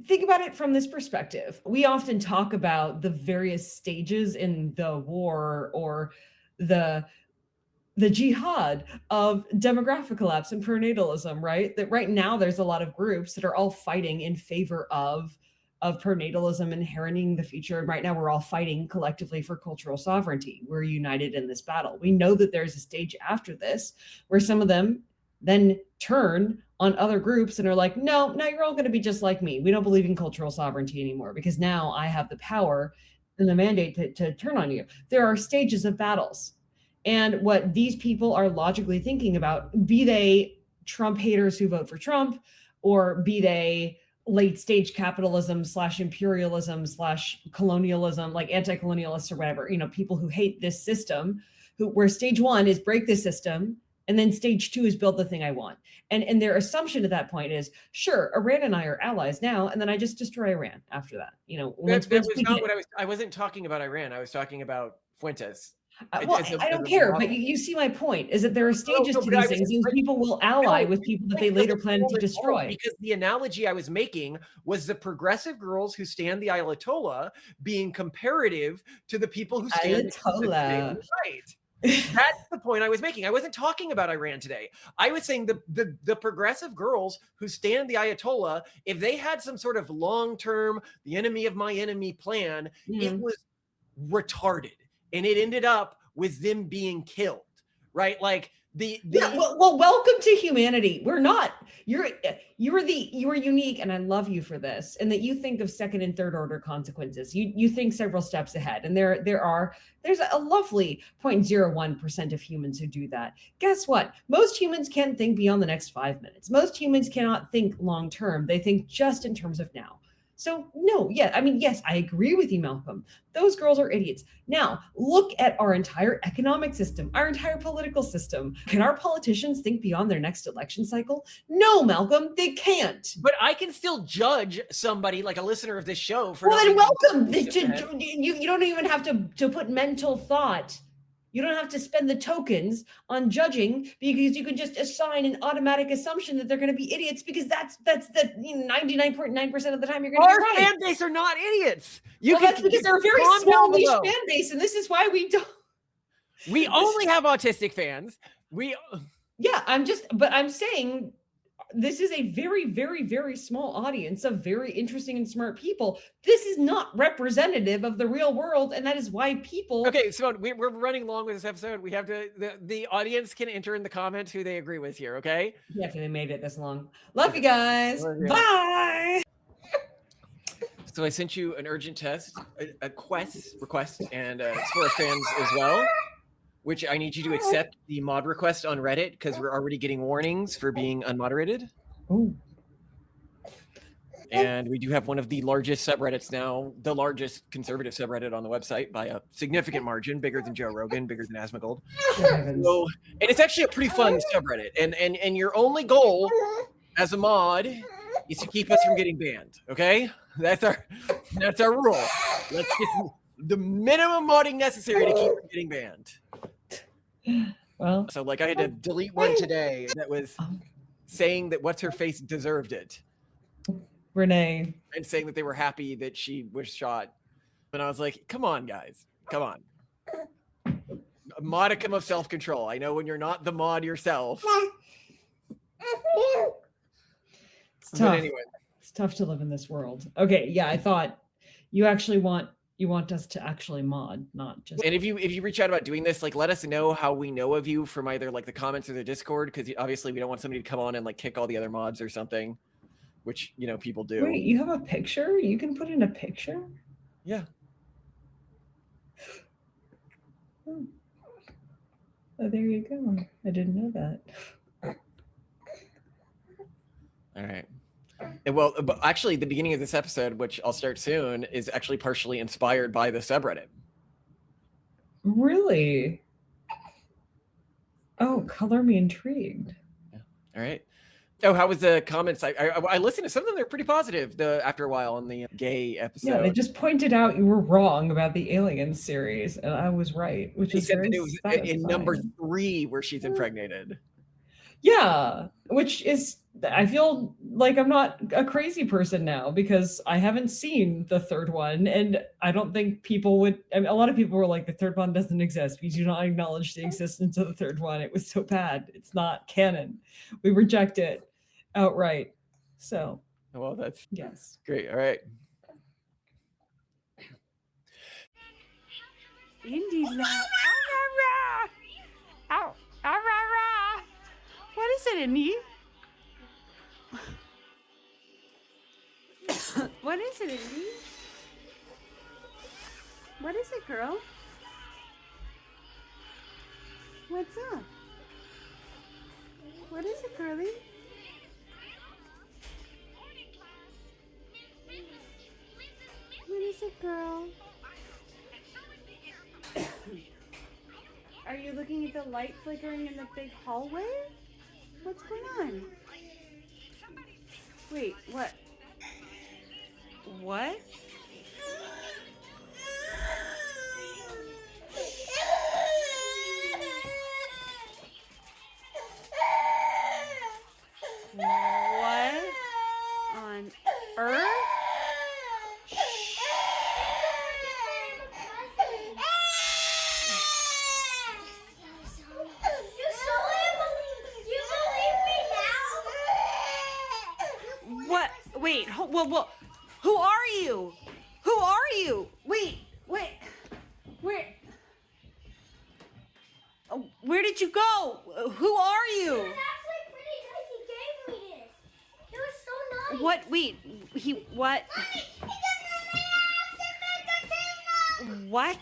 think about it from this perspective. We often talk about the various stages in the war or the jihad of demographic collapse and pronatalism, right? That right now there's a lot of groups that are all fighting in favor of pronatalism and inheriting the future. And right now we're all fighting collectively for cultural sovereignty. We're united in this battle. We know that there's a stage after this where some of them then turn on other groups and are like, no, now you're all going to be just like me. We don't believe in cultural sovereignty anymore because now I have the power and the mandate to turn on you. There are stages of battles. And what these people are logically thinking about, be they Trump haters who vote for Trump, or be they late stage capitalism / imperialism / colonialism, like anti-colonialists or whatever, people who hate this system, where stage one is break this system. And then stage two is build the thing I want. And their assumption at that point is, sure, Iran and I are allies now, and then I just destroy Iran after that. I wasn't talking about Iran. I was talking about Fuentes. I don't care, but you see my point, is that there are stages to these things, and people will ally with people that they later plan to destroy. Because the analogy I was making was the progressive girls who stand the Ayatollah being comparative to the people who stand the right. That's the point I was making. I wasn't talking about Iran today. I was saying the progressive girls who stand the Ayatollah, if they had some sort of long-term, the enemy of my enemy plan, it was retarded. And it ended up with them being killed, right? Like Well, welcome to humanity. We're not. You are unique, and I love you for this. And that you think of second and third order consequences. You think several steps ahead, and there's a lovely 0.01% of humans who do that. Guess what? Most humans can't think beyond the next 5 minutes. Most humans cannot think long term. They think just in terms of now. So no, yes, I agree with you, Malcolm. Those girls are idiots. Now, look at our entire economic system, our entire political system. Can our politicians think beyond their next election cycle? No, Malcolm, they can't. But I can still judge somebody like a listener of this show for. Well, then welcome. You don't even have to put mental thought. You don't have to spend the tokens on judging, because you can just assign an automatic assumption that they're going to be idiots, because that's the 99.9% of the time you're going to be right. Our fan base are not idiots. That's because they're a very small niche fan base, and this is why we don't. We only have autistic fans. I'm saying this is a very, very, very small audience of very interesting and smart people. This is not representative of the real world, and that is why people. Okay, Simone, we're running long with this episode. We have to. The audience can enter in the comments who they agree with here. Okay. Yeah, they made it this long. Love you guys. Bye. So I sent you an urgent test, a request, and it's for our fans as well, which I need you to accept the mod request on Reddit, because we're already getting warnings for being unmoderated. Ooh. And we do have one of the largest subreddits now, the largest conservative subreddit on the website by a significant margin, bigger than Joe Rogan, bigger than Asmongold. So, and it's actually a pretty fun subreddit. And your only goal as a mod is to keep us from getting banned. Okay, that's our rule. Let's get the minimum modding necessary to keep from getting banned. Well, so like I had to delete one today that was saying that what's her face deserved it. Renee. And saying that they were happy that she was shot. And I was like, come on, guys. Come on. A modicum of self-control. I know when you're not the mod yourself. It's tough. But anyway. It's tough to live in this world. Okay, yeah, I thought you actually want us to actually mod, not just. And if you reach out about doing this, like let us know how we know of you from either like the comments or the Discord, because obviously we don't want somebody to come on and like kick all the other mods or something, which people do. Wait, you have a picture? You can put in a picture? Yeah. Oh, there you go. I didn't know that. All right. And well, but actually, the beginning of this episode, which I'll start soon, is actually partially inspired by the subreddit. Really? Oh, color me intrigued. Yeah. All right. Oh, how was the comments? I listened to some of them. They're pretty positive. After a while on the gay episode. Yeah, they just pointed out you were wrong about the Alien series, and I was right, which is said very that it was satisfying. in number 3 where she's impregnated. Yeah, which is, I feel like I'm not a crazy person now, because I haven't seen the third one, and I don't think people would. I mean, a lot of people were like, the third one doesn't exist. We do not acknowledge the existence of the third one. It was so bad. It's not canon. We reject it outright. So, well, that's yes, great. All right. Indy love. Ow, ow, what is it, Indy? What is it, Indy? What is it, girl? What's up? What is it, girlie? What is it, girl? Are you looking at the light flickering in the big hallway? What's going on? Wait, what? What? What on earth? What? Wait, whoa. Who are you? Who are you? Wait. Where Where did you go? Who are you? It was actually pretty nice. He gave me this. It was so nice. What? Wait, what? Mommy, he gave me an What?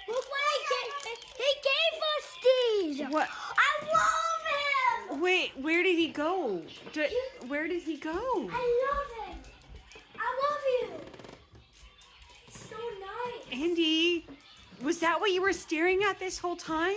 Look what I gave. He gave us these. What? I love him. Wait, where did he go? Where did he go? I love him. I love you. He's so nice. Andy, was that what you were staring at this whole time?